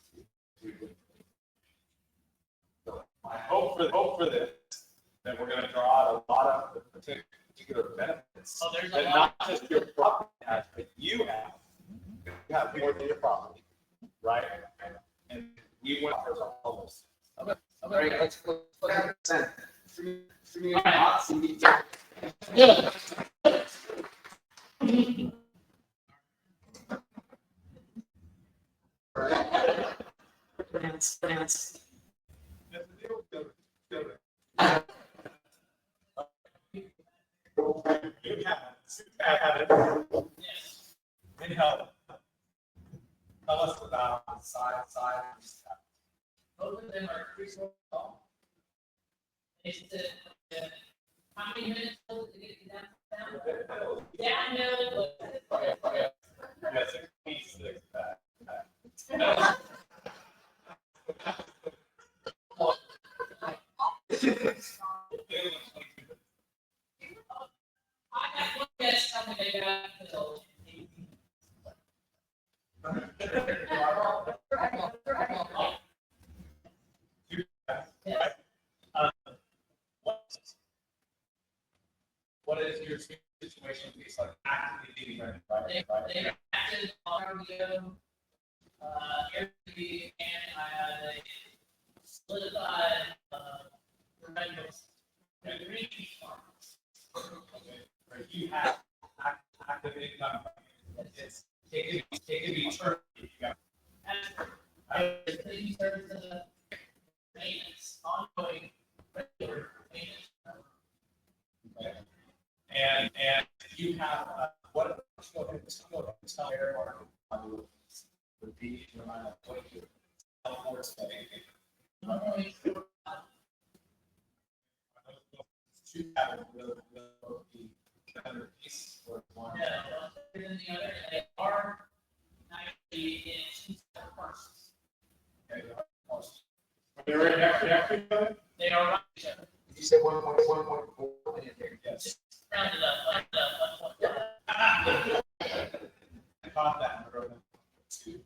Speaker 6: So my hope for this, that we're gonna draw out a lot of the particular benefits.
Speaker 1: Oh, there's a
Speaker 6: That
Speaker 1: lot.
Speaker 6: not just your property has, but you have. You have more than your property, right? And we went for all those.
Speaker 5: All right, let's go.
Speaker 6: You have it.
Speaker 1: Yes.
Speaker 6: Can help. Tell us about the size and stuff.
Speaker 1: Both of them are preschool. It's how many minutes till to get to that? Yeah, I know, but.
Speaker 6: Yes, 66.
Speaker 1: I got one guess coming, they got until 18. Yes.
Speaker 6: What is your situation? It's like actively needing rent,
Speaker 1: They acted on RBO, Airbnb, and I had a solidified, rentals, the green farms.
Speaker 6: Right, you have active income. It can be turned if you got.
Speaker 1: And cleaning services, maintenance, ongoing, regular maintenance.
Speaker 6: And you have, what, let's go ahead, tell Eric would be, remind us what you, for studying.
Speaker 1: Ongoing,
Speaker 6: Two have the other piece or one.
Speaker 1: yeah, one bigger than the other, and they are actually in two separate parcels.
Speaker 6: Okay, they're right next to each other?
Speaker 1: They are right each other.
Speaker 5: You said 1.4 million there.
Speaker 6: Yes.
Speaker 1: Round it up,
Speaker 6: I caught that. I wrote it. Two.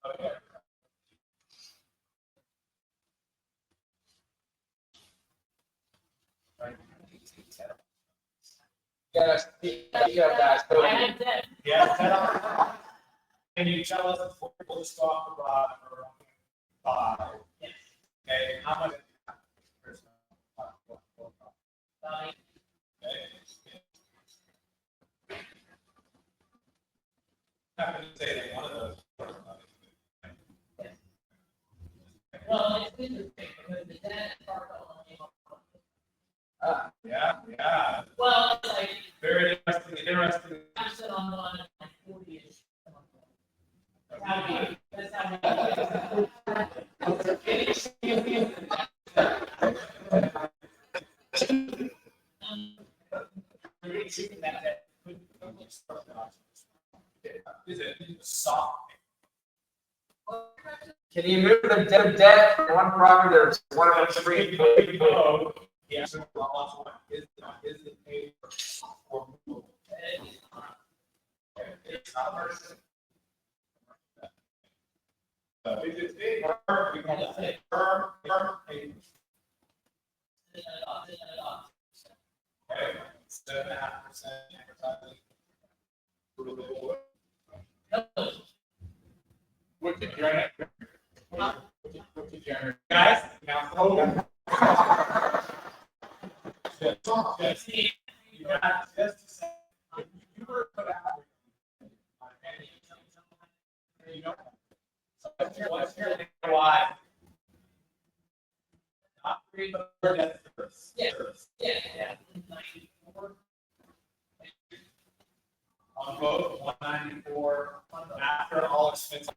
Speaker 6: Okay.
Speaker 5: Guys, guys.
Speaker 1: I had that.
Speaker 6: Yeah. Can you tell us before we talk about five?
Speaker 1: Yes.
Speaker 6: Okay, how much?
Speaker 1: About
Speaker 6: I'm going to say that one of those.
Speaker 1: well, it's interesting because the dad part only.
Speaker 6: Yeah.
Speaker 1: Well, it's like,
Speaker 6: Very interesting.
Speaker 1: I sit on one and like 40-ish. That's how we.
Speaker 6: Is it soft?
Speaker 5: Can you move the debt from one property to one of the three?
Speaker 6: Oh, yeah. So, is the paper or move? It's not person. If it's big, we call it per paper. Okay, 7.5% advertising. What's the generate? What's the generate? Guys, now. Yes, you got just a second. If you were put out. You don't.
Speaker 2: What's your why? Not three, but four deaths.
Speaker 1: Yeah. Yeah. 94.
Speaker 2: On both, 194, after all expenses.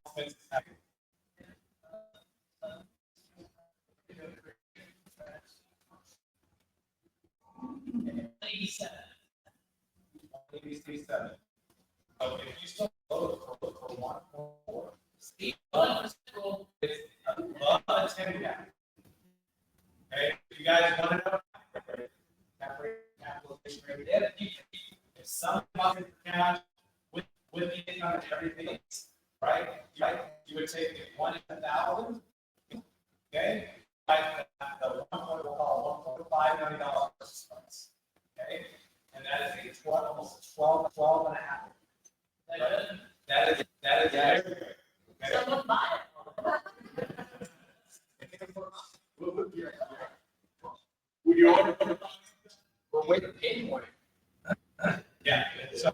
Speaker 1: And 87.
Speaker 2: 87. So if you still vote for 1.4,
Speaker 1: Steve, one was cool.
Speaker 2: it's above a 10 gap. Okay, if you guys want to know, capitalization rate, if somebody bought it for cash with the income and everything, right? You would take it 1,000, okay? Like the $1.5 million purchase price, okay? And that is a 12, almost 12 and a half. That is very good. Okay?
Speaker 1: Someone buy it.
Speaker 6: Would you order?
Speaker 5: We're waiting to pay for it.
Speaker 2: Yeah, so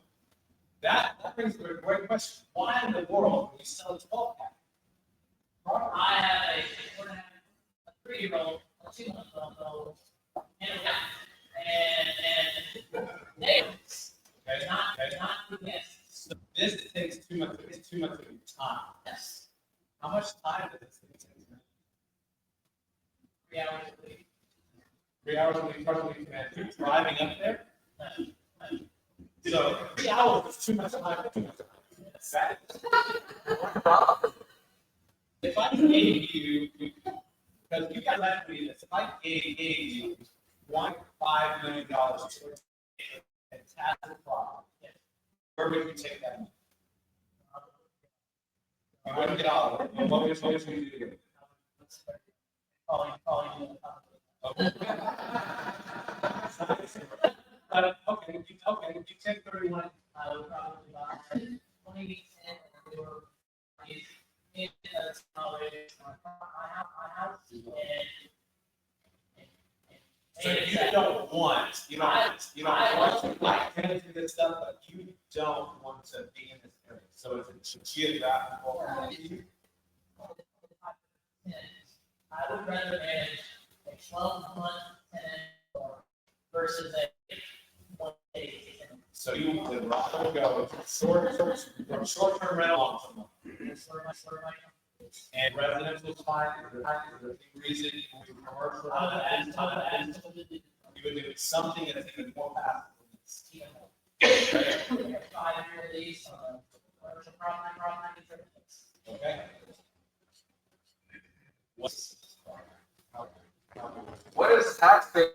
Speaker 2: that brings me to a great question. Why in the world would we sell a 12 pack?
Speaker 1: I have a 3-year-old, a 2-month-old, and a cat. And they,
Speaker 2: Okay,
Speaker 1: not the guests.
Speaker 2: so this takes 2 months, it's 2 months of your time.
Speaker 1: Yes.
Speaker 2: How much time does this thing take?
Speaker 1: 3 hours a week.
Speaker 2: 3 hours a week, probably driving up there?
Speaker 1: No.
Speaker 2: So 3 hours is too much time. That is- If I gave you, because you guys like to do this, if I gave you $1.5 million towards a fantastic product, where would you take that money? You wouldn't get all of it. What would you do?
Speaker 1: Calling you.
Speaker 2: But, okay, you take 31.
Speaker 1: I would probably buy 20 or in my house
Speaker 2: So you don't want, you don't like to do this stuff, but you don't want to be in this area. So it's a geographical.
Speaker 1: I would rather manage a 12-month tenant versus a 1-day tenant.
Speaker 2: So you would rather go from short-term rental long-term rental. And residential is fine, for the reason, commercial. You would do something that's even more passive.
Speaker 1: 5-year lease on a commercial property.
Speaker 2: Okay?
Speaker 5: What is tax base?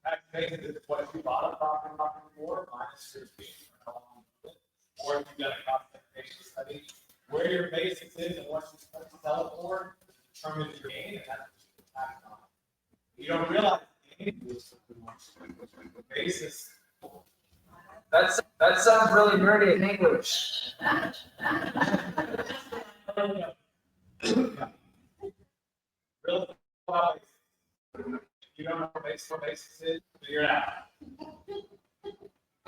Speaker 2: Tax basis is what you bought a property for, minus your fee. Or if you've done a cost allocation study, where your basis is and what you're supposed to sell it for, determines your gain, and that's what you tax on. You don't realize the gain is the basis.
Speaker 5: That sounds really nerdy in English.
Speaker 2: Real about basis. You don't know what basis is, figure it out.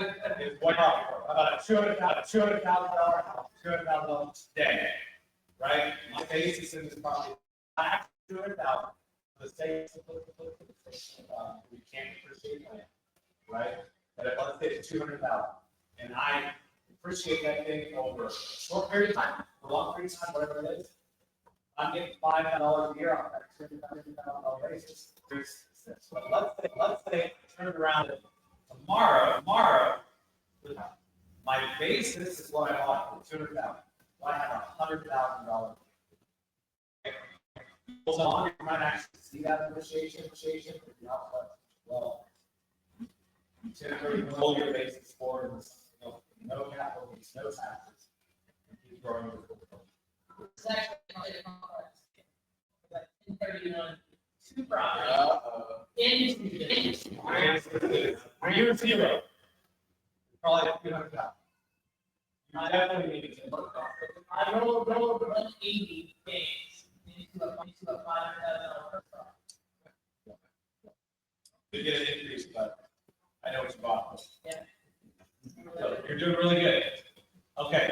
Speaker 2: It's one property, about $200,000 house, $200,000 today, right? My basis in this property, I have $200,000. The state, we can't appreciate land, right? But if let's say it's 200,000, and I appreciate that thing over a short period of time, a long period of time, whatever it is, I'm getting $500 a year on that $200,000 basis. But let's say I turn it around tomorrow, my basis is what I bought for 200,000. Well, I have $100,000. So on, you might actually see that appreciation, well, you typically roll your basis forward with no capital gains, no taxes. And keep growing your portfolio.
Speaker 1: It's actually a complex. Like 1031, 2 properties. Into the.
Speaker 2: When you're zero, probably $200,000. You definitely need to look off.
Speaker 1: I rolled 180 games into a $500,000 first property.
Speaker 2: To get an increase, but I know what you bought.
Speaker 1: Yeah.
Speaker 2: So you're doing really good. Okay,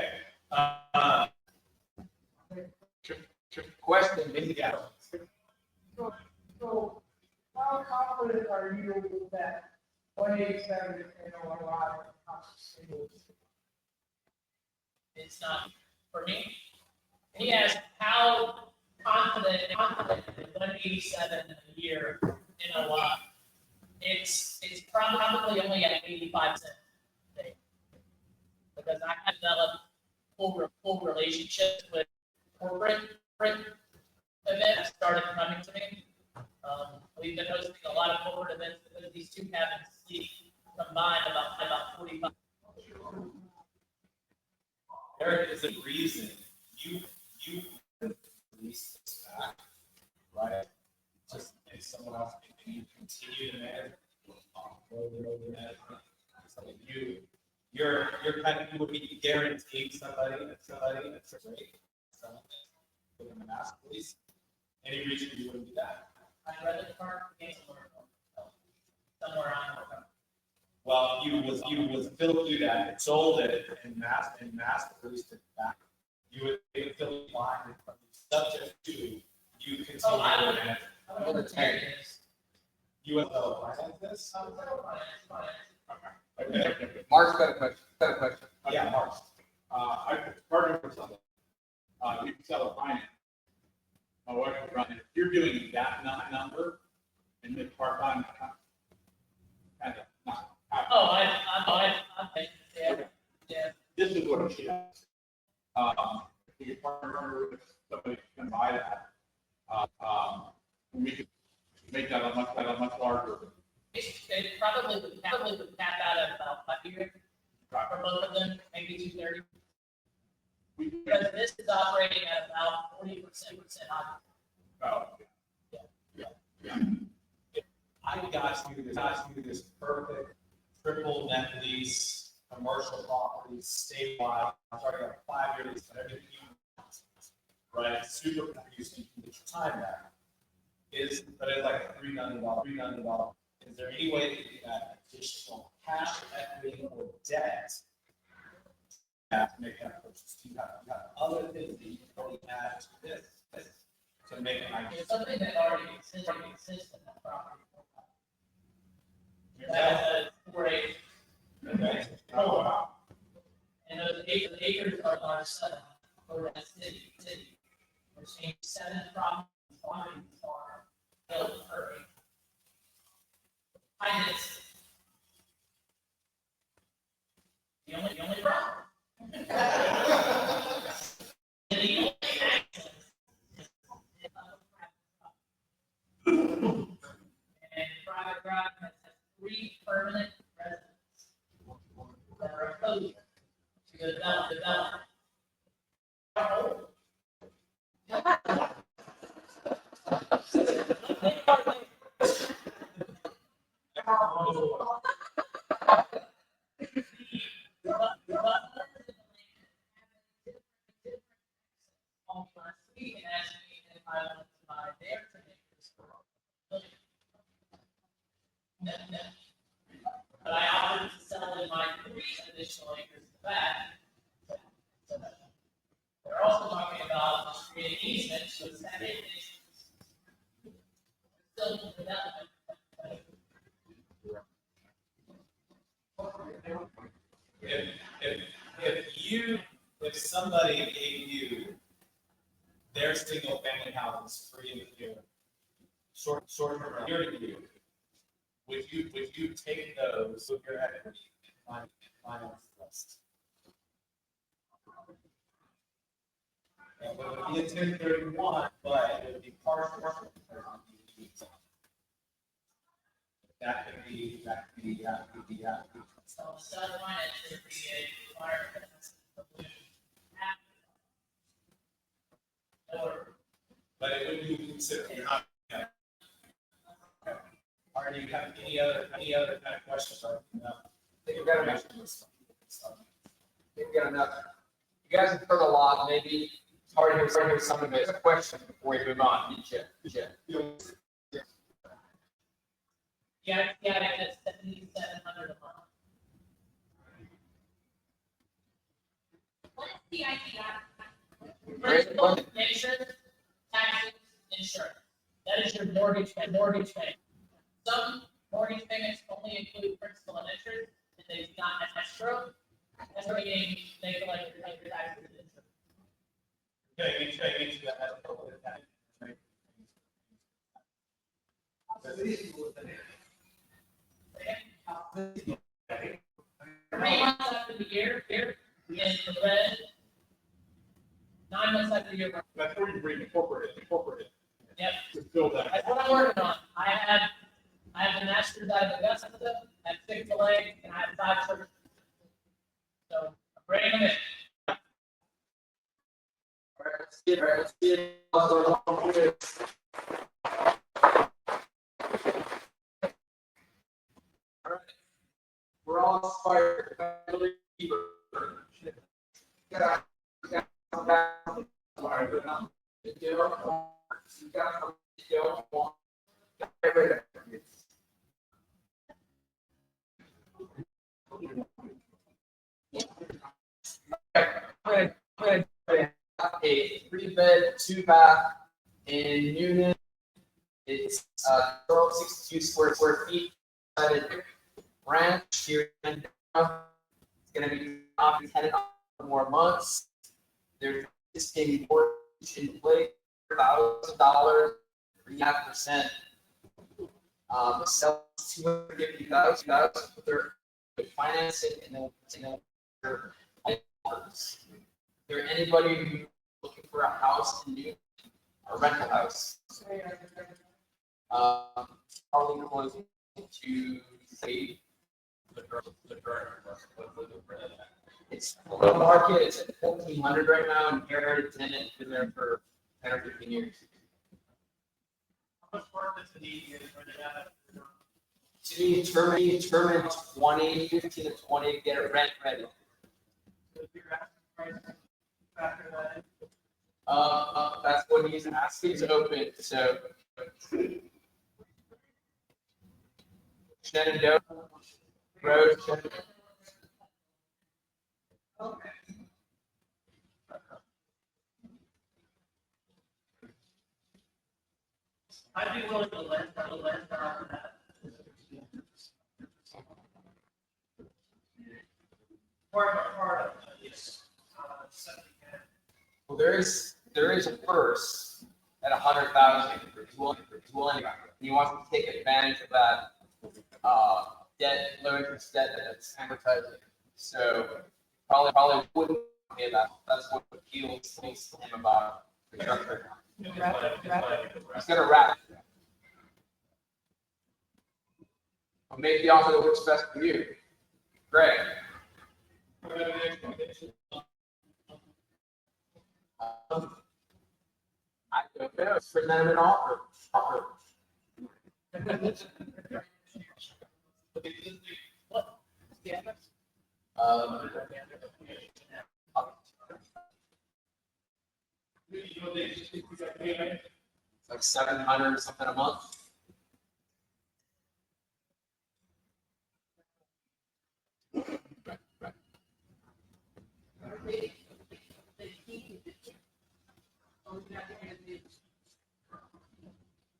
Speaker 5: Question, maybe, yeah.
Speaker 7: So how confident are you that 187 is a lot of constitutional?
Speaker 1: It's not for me. He asked how confident in 187 a year in a lot. It's probably only at 85%. Because I have developed full relationships with corporate events started coming to me. We've been hosting a lot of corporate events because these two cabins sleep combined about 45.
Speaker 8: There is a reason you release this back, right? Just if someone else can you continue to manage, over management. So you're kind of, you would be guaranteeing somebody that's great. Within the mass police. Any reason you wouldn't do that?
Speaker 1: I'd rather park somewhere on.
Speaker 8: Well, you was built through that, and sold it, and mass police took it back. You would be still blind, subject to you continue to manage.
Speaker 1: I would take this.
Speaker 8: You would finance this?
Speaker 6: Okay.
Speaker 5: Mark's got a question.
Speaker 8: Yeah, Mark.
Speaker 6: I partnered with someone. You can sell a finance. My wife would run it. If you're doing that number and then part time, kind of not.
Speaker 1: Oh, I think, yeah.
Speaker 6: This is what she has. If you partner with somebody who can buy that, we could make that a much larger.
Speaker 1: It probably would cap out at about 5 years for both of them, maybe 230. Because this is operating at about 40% occupancy.
Speaker 6: Oh,
Speaker 8: I got you this perfect triple net lease, commercial properties, statewide, I'm talking about 5 years, but everything you want. Right, super confusing, you can get your time back. But it's like $3 million. Is there any way to get that additional cash, equity, or debt? To make that purchase, you have other things that you can probably add to this to make it nice.
Speaker 1: It's something that already exists in that property. That's great.
Speaker 8: Okay.
Speaker 6: oh, wow.
Speaker 1: And those acres are 7 for that city. We're seeing 7 properties are built per acre. I just. The only problem. And the only access is and private drive has 3 permanent residents that are opposed to the development. But I offered to sell them my 3 additional acres to that. They're also talking about creating easements with Saturday nations. Still development.
Speaker 8: If somebody gave you their single family houses free in the year, short term, year to year, would you take those with your equity and finance the rest? It would be a 1031, but it would be partial. That could be.
Speaker 1: So instead of finance, there would be a requirement that's the balloon. Or
Speaker 8: But it would be considered. Are you have any other kind of questions? No.
Speaker 5: I think we've got enough. We've got enough. You guys have heard a lot, maybe it's hard to hear some of it. A question before we move on. Yeah.
Speaker 1: yeah, that's 7,700 a month.
Speaker 4: What is
Speaker 1: Principal, interest, taxes, insurance. That is your mortgage payment. Some mortgage payments only include principal and interest, and they do not have escrow. Escrow meaning they collect your taxes and interest.
Speaker 8: Okay, each that has a couple of tax.
Speaker 1: Three months after the year, in the red. 9 months after the year.
Speaker 6: That's where you bring incorporate it.
Speaker 1: Yep.
Speaker 6: To fill that.
Speaker 1: That's what I'm working on. I have the Masters out of Augusta, I have Chick-fil-A, and I have 5 churches. So, I'm bringing them in.
Speaker 5: Let's get it. All right. We're all inspired. A 3-bed, 2-bath in Newnan. It's 1262 square feet. Ranch here in it's going to be tenant for more months. There's existing mortgage in place, $1,000, 3.5%. Sell $250,000 for their financing, and then their offers. Is there anybody who's looking for a house in Newnan, a rental house? Probably close to save. It's on the market, it's at 1,400 right now, and inherited tenant, been there for 10 or 15 years.
Speaker 1: How much work does it need to have?
Speaker 5: To be determined 20, 15 to 20, to get it rent ready. That's what he's asking, is open, so. Shenandoah Road.
Speaker 1: I'd be willing to lend on that. Part of this,
Speaker 5: Well, there is a purse at 100,000. He's willing. He wants to take advantage of that debt, low interest debt that's amortizing. So probably wouldn't pay that. That's what appeals to him about the structure. He's gonna wrap. I'll make the offer that works best for you. Greg. I don't know. Present an offer. It's like 700 something a month.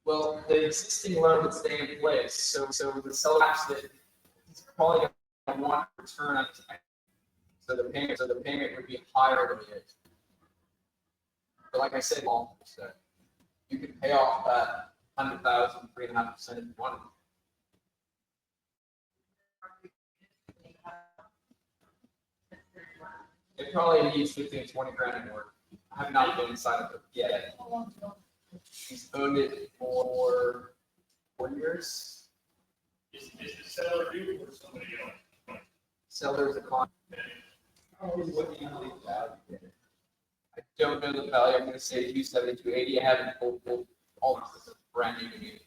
Speaker 5: Well, the existing loan would stay in place, so the seller that he's probably going to want to return on. So the payment would be higher than it is. But like I said, so you can pay off that 100,000, 3.5% if you wanted. It probably needs 15, 20 grand more. I have not been inside of it yet. He's owned it for 4 years.
Speaker 6: Is the seller you or somebody else?
Speaker 5: Seller's a client. What do you believe value? I don't know the value. I'm going to say 270, 280. I haven't pulled all this brand new to me.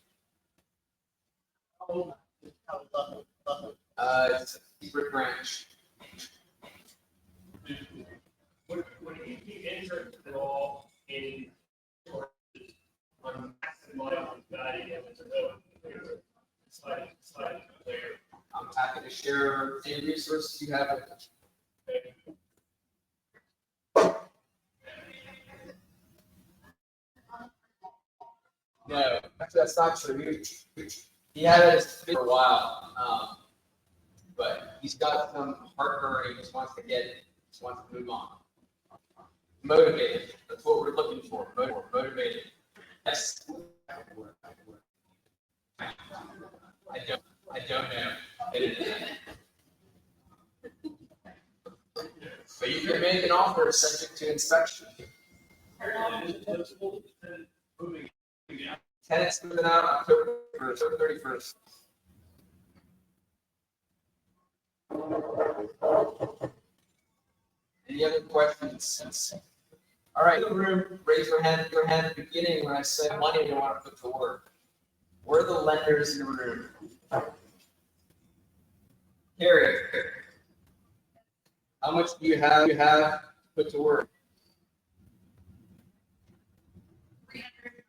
Speaker 5: It's a brick branch.
Speaker 6: Would you be interested at all in on maximizing the value of the building? Slide there.
Speaker 5: I'm happy to share any resources you have. No, that's not true. He had his fit for a while, but he's got some heartburn. He just wants to move on. Motivated. That's what we're looking for. Motivated. Yes. I don't know. But you can make an offer subject to inspection. Tenants moving out October 1st or 31st. Any other questions? All right, in the room, raise your hand at the beginning when I said money you want to put to work. Where are the lenders in the room? Carrie, how much do you have to put to work?
Speaker 4: 300.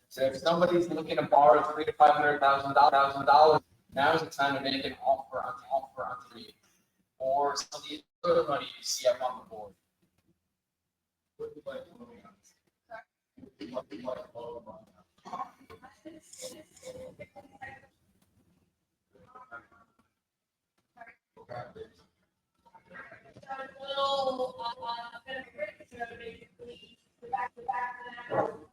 Speaker 5: So if somebody's looking to borrow $300,000 to $500,000, now is the time to make an offer on three, or some of the other money you see up on the board. What do you like to look at? What do you like to look
Speaker 4: Well, so basically, the back of that.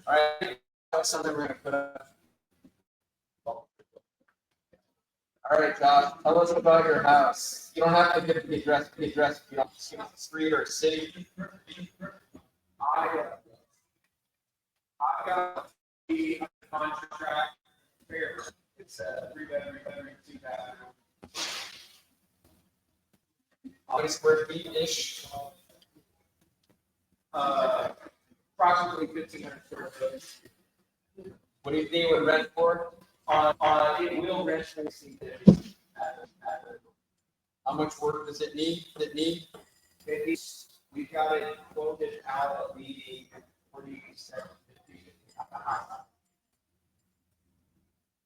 Speaker 5: All right, that's something we're gonna put up. All right, Josh, tell us about your house. You don't have to give the address, if you don't, just give us the street or city.
Speaker 2: I got the contract here. It's a 3-bedroom, 2-bathroom.
Speaker 5: How many square feet-ish?
Speaker 2: Approximately 1,500 square foot.
Speaker 5: What do you think it would rent for?
Speaker 2: It will rent for the
Speaker 5: How much work does it need?
Speaker 2: we got it quoted out at the 4750.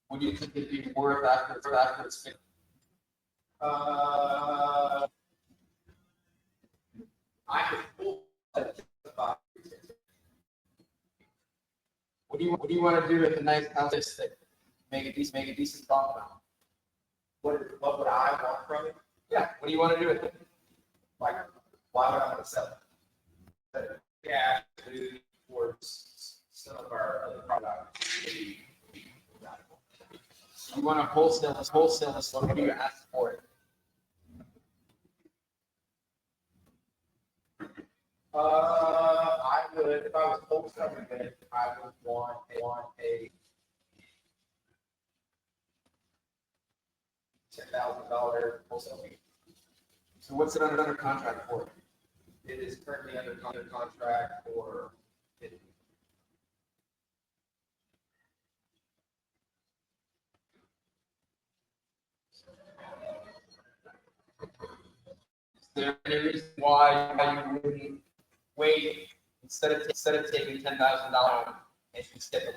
Speaker 5: What do you think it'd be worth after it's finished?
Speaker 2: I could pull
Speaker 5: What do you want to do with the nice house that make a decent profit on?
Speaker 2: what would I want from it?
Speaker 5: Yeah, what do you want to do with it?
Speaker 2: Like, why would I want to sell it? Yeah, towards some of our other products.
Speaker 5: You want to wholesale this, what do you ask for it?
Speaker 2: I would, if I was wholesaling it, I would want a $10,000 wholesale fee.
Speaker 5: So what's it under contract for?
Speaker 2: It is currently under contract for $50,000.
Speaker 5: Is there any reason why you wouldn't wait instead of taking $10,000 and just get the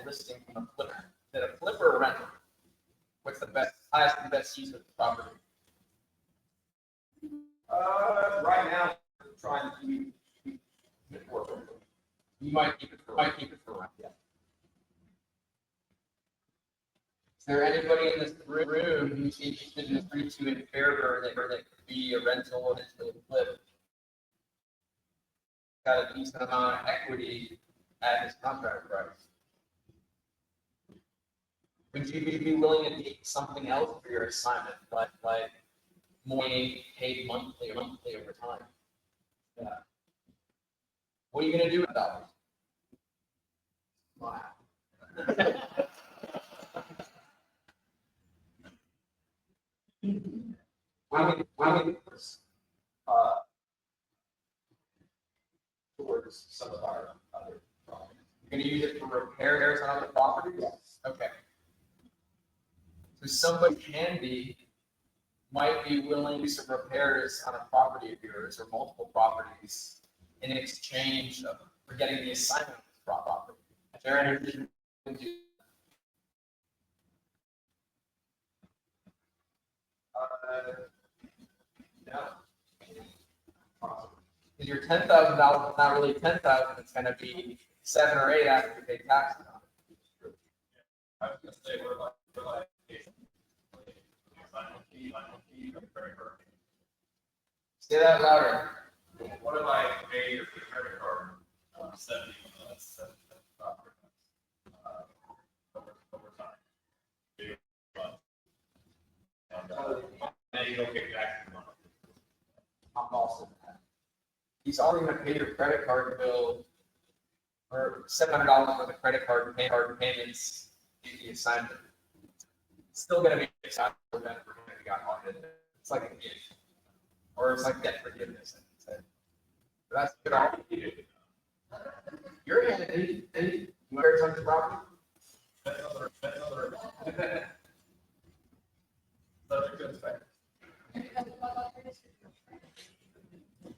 Speaker 5: listing from a flipper? Is it a flipper or rental? What's the highest and best use of the property?
Speaker 2: Right now, I'm trying to keep it working.
Speaker 5: You might keep it for rent. Yeah. Is there anybody in this room who's interested in a 3-2 in Fairburn that could be a rental or potentially a flip? Got a decent amount of equity at his contract price. Would you be willing to take something else for your assignment, like more paid monthly over time? Yeah. What are you gonna do with that? Wow.
Speaker 3: Towards some of our other properties.
Speaker 5: You're gonna use it for repairs on other properties?
Speaker 3: Yes.
Speaker 5: Okay. So somebody might be willing to do some repairs on a property of yours or multiple properties in exchange for getting the assignment of this property. Is there any?
Speaker 3: No.
Speaker 5: Because your $10,000 is not really 10,000, it's gonna be 7 or 8 after you pay taxes on it.
Speaker 8: I was gonna say, what about education?
Speaker 5: Say that louder.
Speaker 8: What if I pay your credit card, 70, that's over time? Then you don't get back the money.
Speaker 5: I'm also that. He's already gonna pay your credit card bill or $700 for the credit card payments in the assignment. It's still gonna be exciting for them for him if he got audited. It's like a gift. Or it's like debt forgiveness. I can say. But that's good. You're in it. You ever touch the property?
Speaker 8: That's another. Subject to inspection.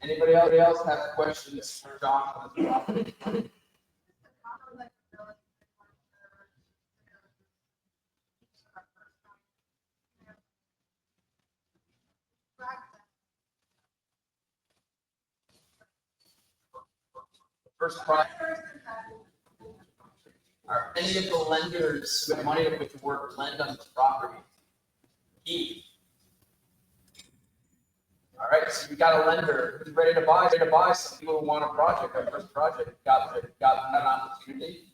Speaker 5: Anybody else have questions for John on this property? First project. Are any of the lenders with money to put to work lend on this property? E. All right, so you got a lender who's ready to buy. Some people who want a project, their first project, got an opportunity.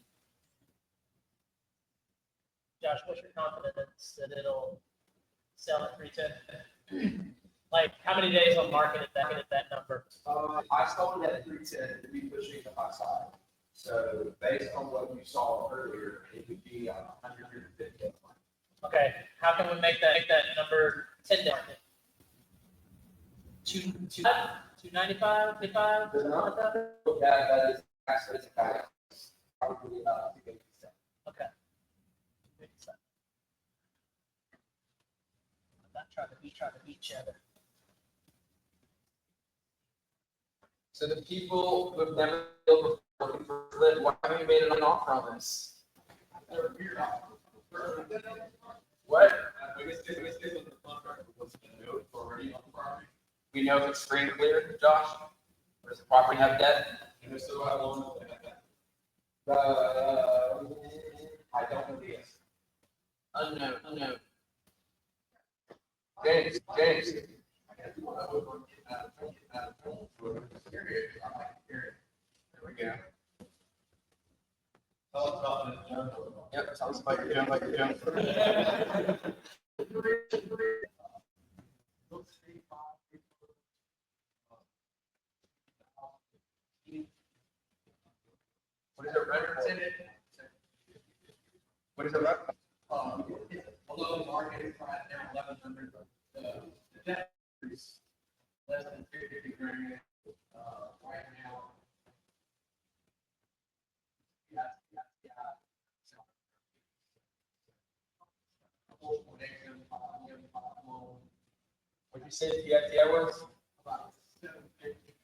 Speaker 1: Josh, what's your confidence that it'll sell at 310? Like, how many days on market at that number?
Speaker 2: I sold it at 310 to be pushing the high side. So based on what you saw earlier, it would be 150.
Speaker 1: Okay, how can we make that number 10 down? 295, 55?
Speaker 5: Does not that is actually probably about 2%.
Speaker 1: Okay. I'm not trying to beat each other.
Speaker 5: So the people who have never built before looking for a flip, why haven't you made an offer on this? What? We know if it's free and clear, Josh? Or does the property have debt?
Speaker 8: And they still have loans that they have that.
Speaker 2: I don't know the answer.
Speaker 5: Unknown. James. There we go.
Speaker 8: Tell us about the Jones.
Speaker 5: Yep, tell us about your Jones, like your Jones. What is it, Redmond? What is it, Redmond?
Speaker 2: Below market is right there, 1,100. The debt is less than 50 grand right now. Yeah.
Speaker 5: What'd you say the FTI was?
Speaker 2: About 750.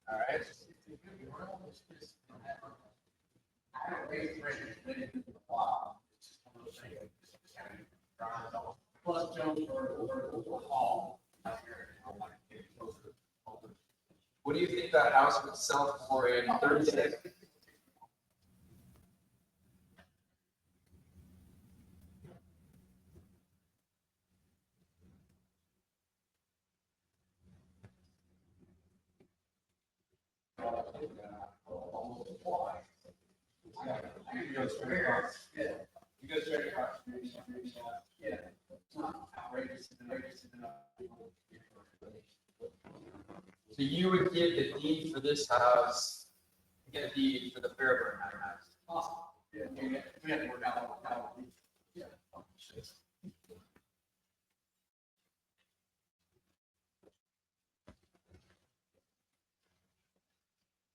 Speaker 5: All right.
Speaker 2: I haven't raised rent in a while. It's just one of those things. Plus Jones or Hall. out here, I want to get closer.
Speaker 5: What do you think that house would sell for in 30 days?
Speaker 8: You go straight across. Yeah. You go straight across. Yeah. It's not outrageous.
Speaker 5: So you would give the deed for this house, get a deed for the Fairburn house.
Speaker 8: Awesome. Yeah, we have to work out how. Yeah.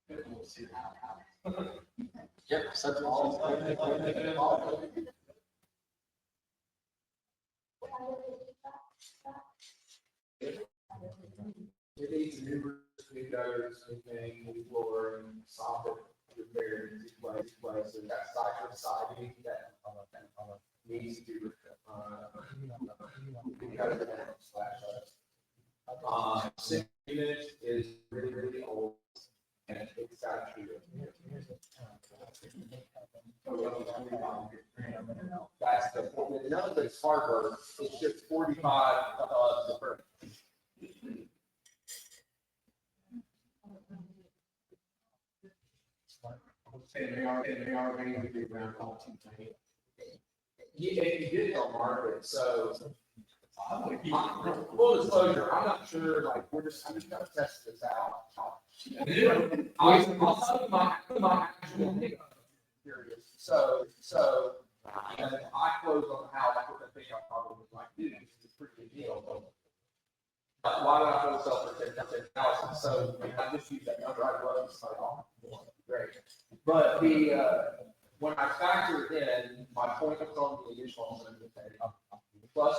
Speaker 8: We'll see how.
Speaker 5: Yep, such
Speaker 2: It needs numerous new gutters, new thing, new flooring, soffit, repaired, place, and that cycle siding that, needs to, be cut down slash up. 6 unit is really, really old, and it's got to be. That's the, none of it's hard work, it's just 45, the first.
Speaker 8: They are going to be around all two twenty.
Speaker 2: Yeah, you did it on market, so. Full disclosure, I'm not sure, like, I'm just gonna test this out. I'll tell you my actual pickup period. So, and if I close on the house, I would think I probably would like to do, this is a pretty good deal. But why would I put myself for 10,000? So I just use that number, I love this, like, oh, great. But when I factor in my point of on the initial, I'm going to pay, plus,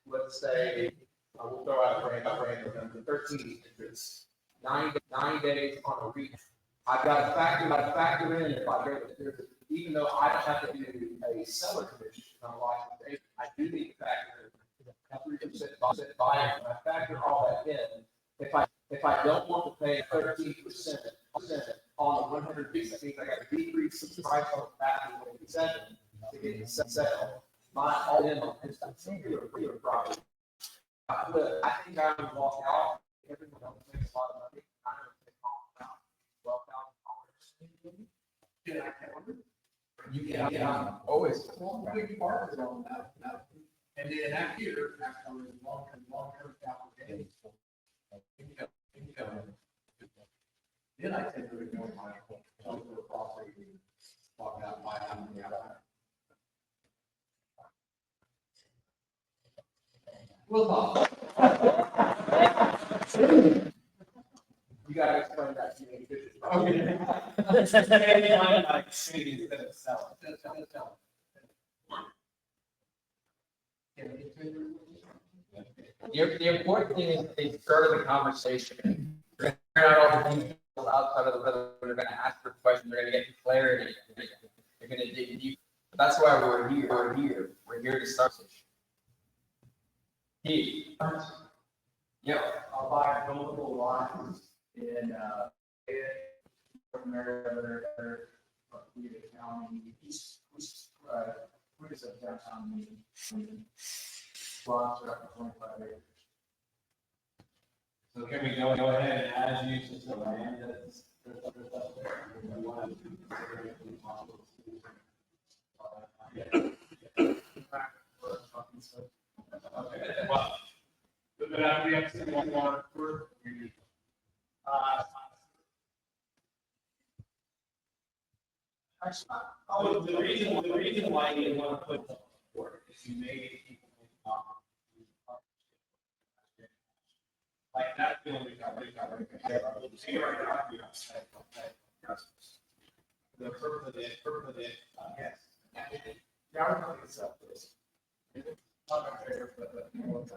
Speaker 2: let's say, we'll throw out a random, the 13 interest, 9 days on a week. I've got to factor in if I go, even though I don't have to do a seller commission on a license, I do need to factor in 3% buyer, and I factor all that in. If I don't want to pay 13% on the 100 piece, that means I got to decrease the price on the back of the 27 to get it sell. My all in on this, that's real property. I think I would walk out, everyone else makes a lot of money, I don't think about $12,000.
Speaker 8: Yeah, I can't remember.
Speaker 5: Yeah, always.
Speaker 8: Big part is on that. And then after long-term capital gains. Then I tend to ignore my over property, walk out, buy out, and the other. We'll talk.
Speaker 2: You gotta explain that to me.
Speaker 8: Okay. Like, see, instead of selling.
Speaker 5: The important thing is they started the conversation. They're gonna figure out all the details outside of the weather. They're gonna ask for questions. They're gonna get clarity. They're gonna dig deep. That's why we're here. We're here to start this. He. Yep.
Speaker 8: I'll buy multiple lines in, from there, county, what is that downtown meeting? Lots are up to 25 acres. So can we go ahead and add use to the land that's up there? We want to consider it to be possible. Okay, well, but after we have to want for, actually, the reason why you want to put the work is you made people like that feeling we got right now. The purpose of it, yes. Yeah, I don't think it's up this. Not my favorite, but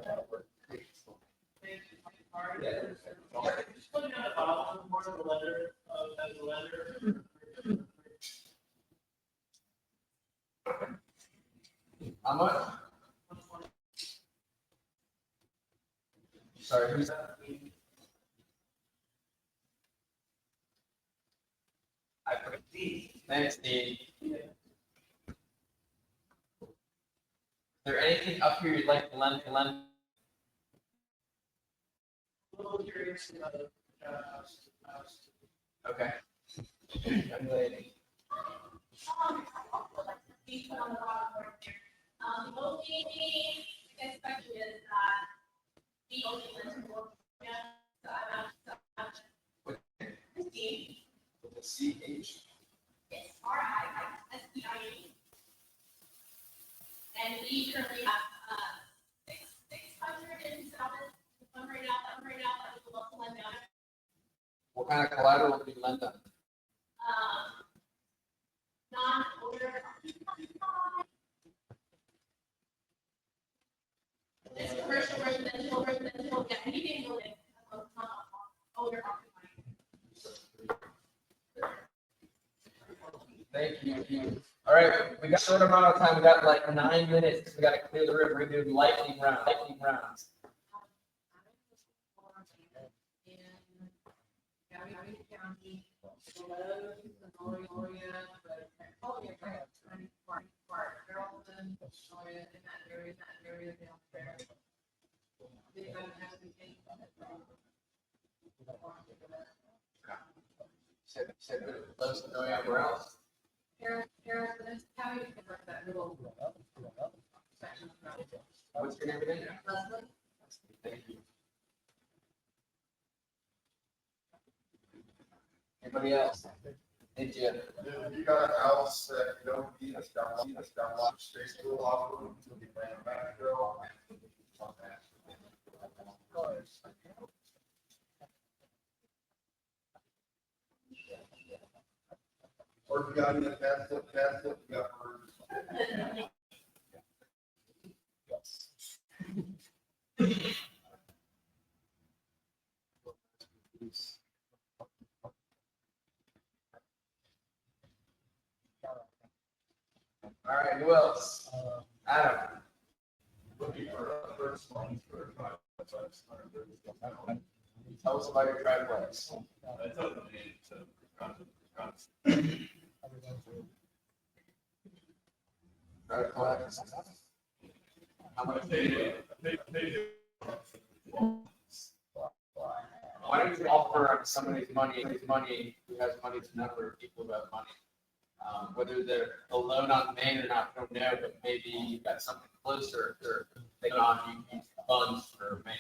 Speaker 8: that work.
Speaker 1: Just put it on the bottom, part of the letter, as a letter.
Speaker 5: How much? Sorry, who's that? I put D. Thanks, D. Is there anything up here you'd like to lend?
Speaker 1: A little curious about the house.
Speaker 5: Okay.
Speaker 4: also like to be put on the bottom board here. The only thing I guess question is that the only list for, yeah, so I'm Christine,
Speaker 5: With the CH.
Speaker 4: it's RISTIE. And we currently have, 600 in settlement, I'm right now, that we will also lend out.
Speaker 5: What kind of collateral do you lend on?
Speaker 4: Non-owner. It's commercial, residential, yeah, anything building, owner occupied.
Speaker 5: Thank you. All right, we got a short amount of time. We got like 9 minutes. We got to clear the room. We're gonna do lightning rounds.
Speaker 9: County, below Gloria, but probably about 20 part, Carrollton, Choya, in that area down there. They don't have anything.
Speaker 5: Said close to going everywhere else.
Speaker 9: Harrison, how you convert that little section of road?
Speaker 5: What's your name again?
Speaker 9: Leslie?
Speaker 5: Thank you. Anybody else? Hey, Jim.
Speaker 3: You got a house that you don't need, it's got a lot of space to allow room to be ran back there. Or if you got any fast foot, you got birds.
Speaker 5: All right, who else? Adam. Tell us about your driveways. Driveways. How much? Why don't you offer somebody's money who has money to a number of people who have money? Whether they're alone on Main or not, I don't know, but maybe you've got something closer, or they on you funds for Main.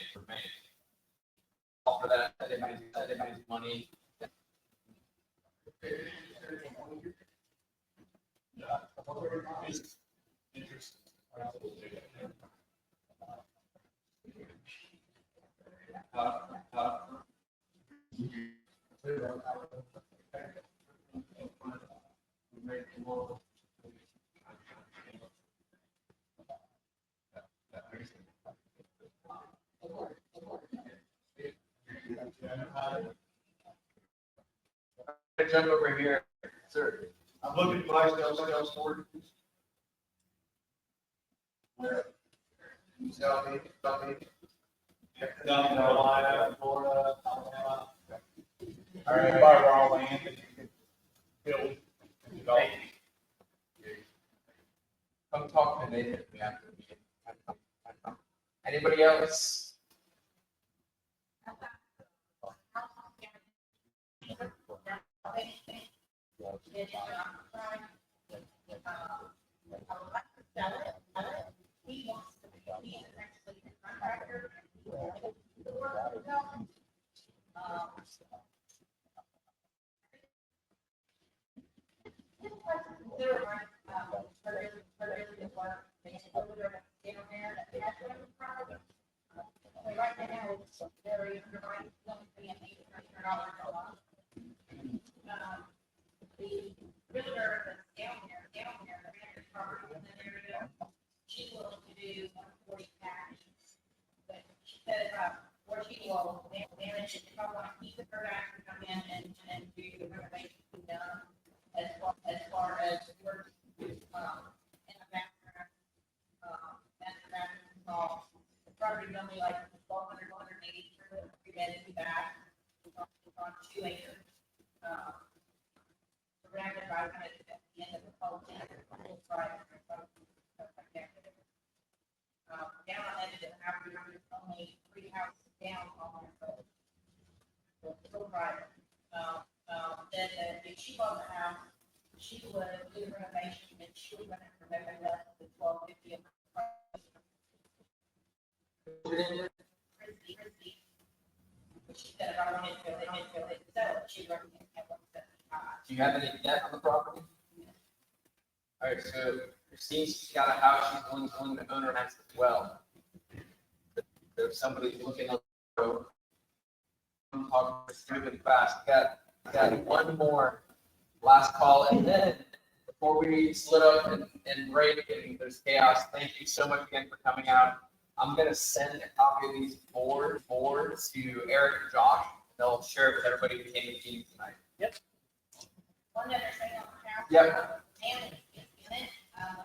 Speaker 5: Offer that anybody's money. Jump over here, sir.
Speaker 3: I'm looking at my sales board. Tell me.
Speaker 8: Down in Carolina, Florida, Alabama.
Speaker 6: All right, buy raw land that you can build and develop.
Speaker 5: Come talk to Nathan after the meeting. Anybody else?
Speaker 4: He wants to be, he's actually a contractor. Right now, it's very underwriting, $800 a month. The realtor that's down here, the rancher's property in that area, she's willing to do 140 cash. But she said, where she will manage it, if I want to keep the her back and come in and do the renovation to be done, as far as work, in the background, install. The property is only like 1,200, 180 for the 3 bed, 2 bath, it's on 2 acres. Surrounded by kind of at the end of the whole thing, down on edge of the property, there's only 3 houses down on the private. Then if she bought the house, she would do the renovation and she would run it for maybe less than $12.50 a month. Frisbee. She said if I wanted to go, they didn't go, they could sell it, she recommended at 175.
Speaker 5: Do you have any debt on the property? All right, so Christine's got a house, she's willing to own her house as well. If somebody's looking at the road, I'm talking really fast. Got one more last call, and then before we split up and break and there's chaos, thank you so much again for coming out. I'm gonna send a copy of these boards to Eric and Josh. They'll share it with everybody who came to the meeting tonight.
Speaker 4: One other thing on the house.
Speaker 5: Yep.
Speaker 4: Dan is in it,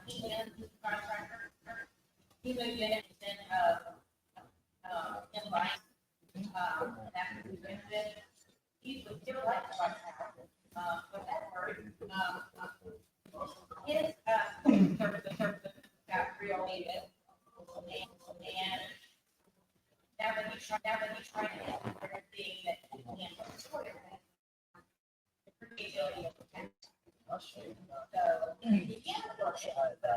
Speaker 4: he is the contractor. He moved in and then, invite, after we moved in. He would still like to buy the house, but that worked. His, service got real needed. And now that he's trying to get everything that he can for everything. The creativity of the town. So, you can't afford it, but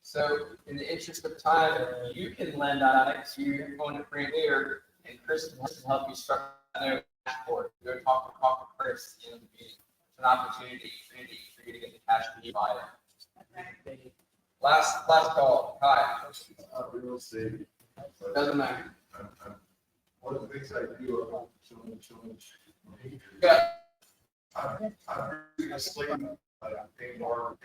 Speaker 5: So in the interest of time, you can lend on it to your own Premier, and Chris can help you structure a dashboard. Go talk to Chris in the meeting. It's an opportunity for you to get the cash to buy it. Last call. Hi.
Speaker 3: Real estate.
Speaker 5: Doesn't matter.
Speaker 3: One of the things I do, children.
Speaker 5: Good.
Speaker 3: I'm using a slate, paint bar,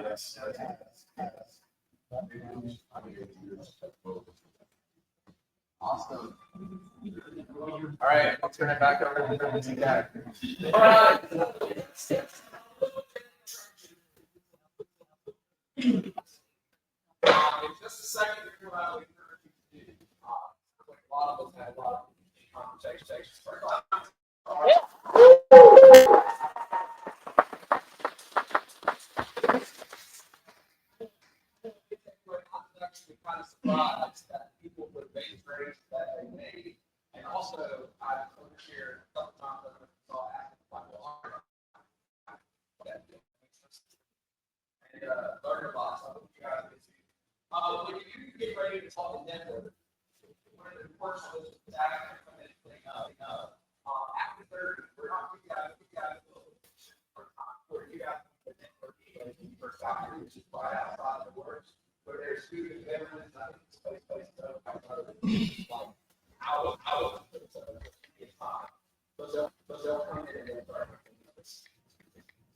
Speaker 3: Yes.
Speaker 5: Awesome. All right, I'll turn it back over to the guy. All right. In just a second, you're going to a lot of us had a lot of conversations. I'm actually kind of surprised that people would make trades that they made. And also, I was here a couple times, I saw and learn lots. I hope you guys can see. When you get ready to talk to network, one of the important things is actually coming after 30, we're not you guys where you guys the network for soccer, which is right outside the works, where there's student veterans, I think it's place like how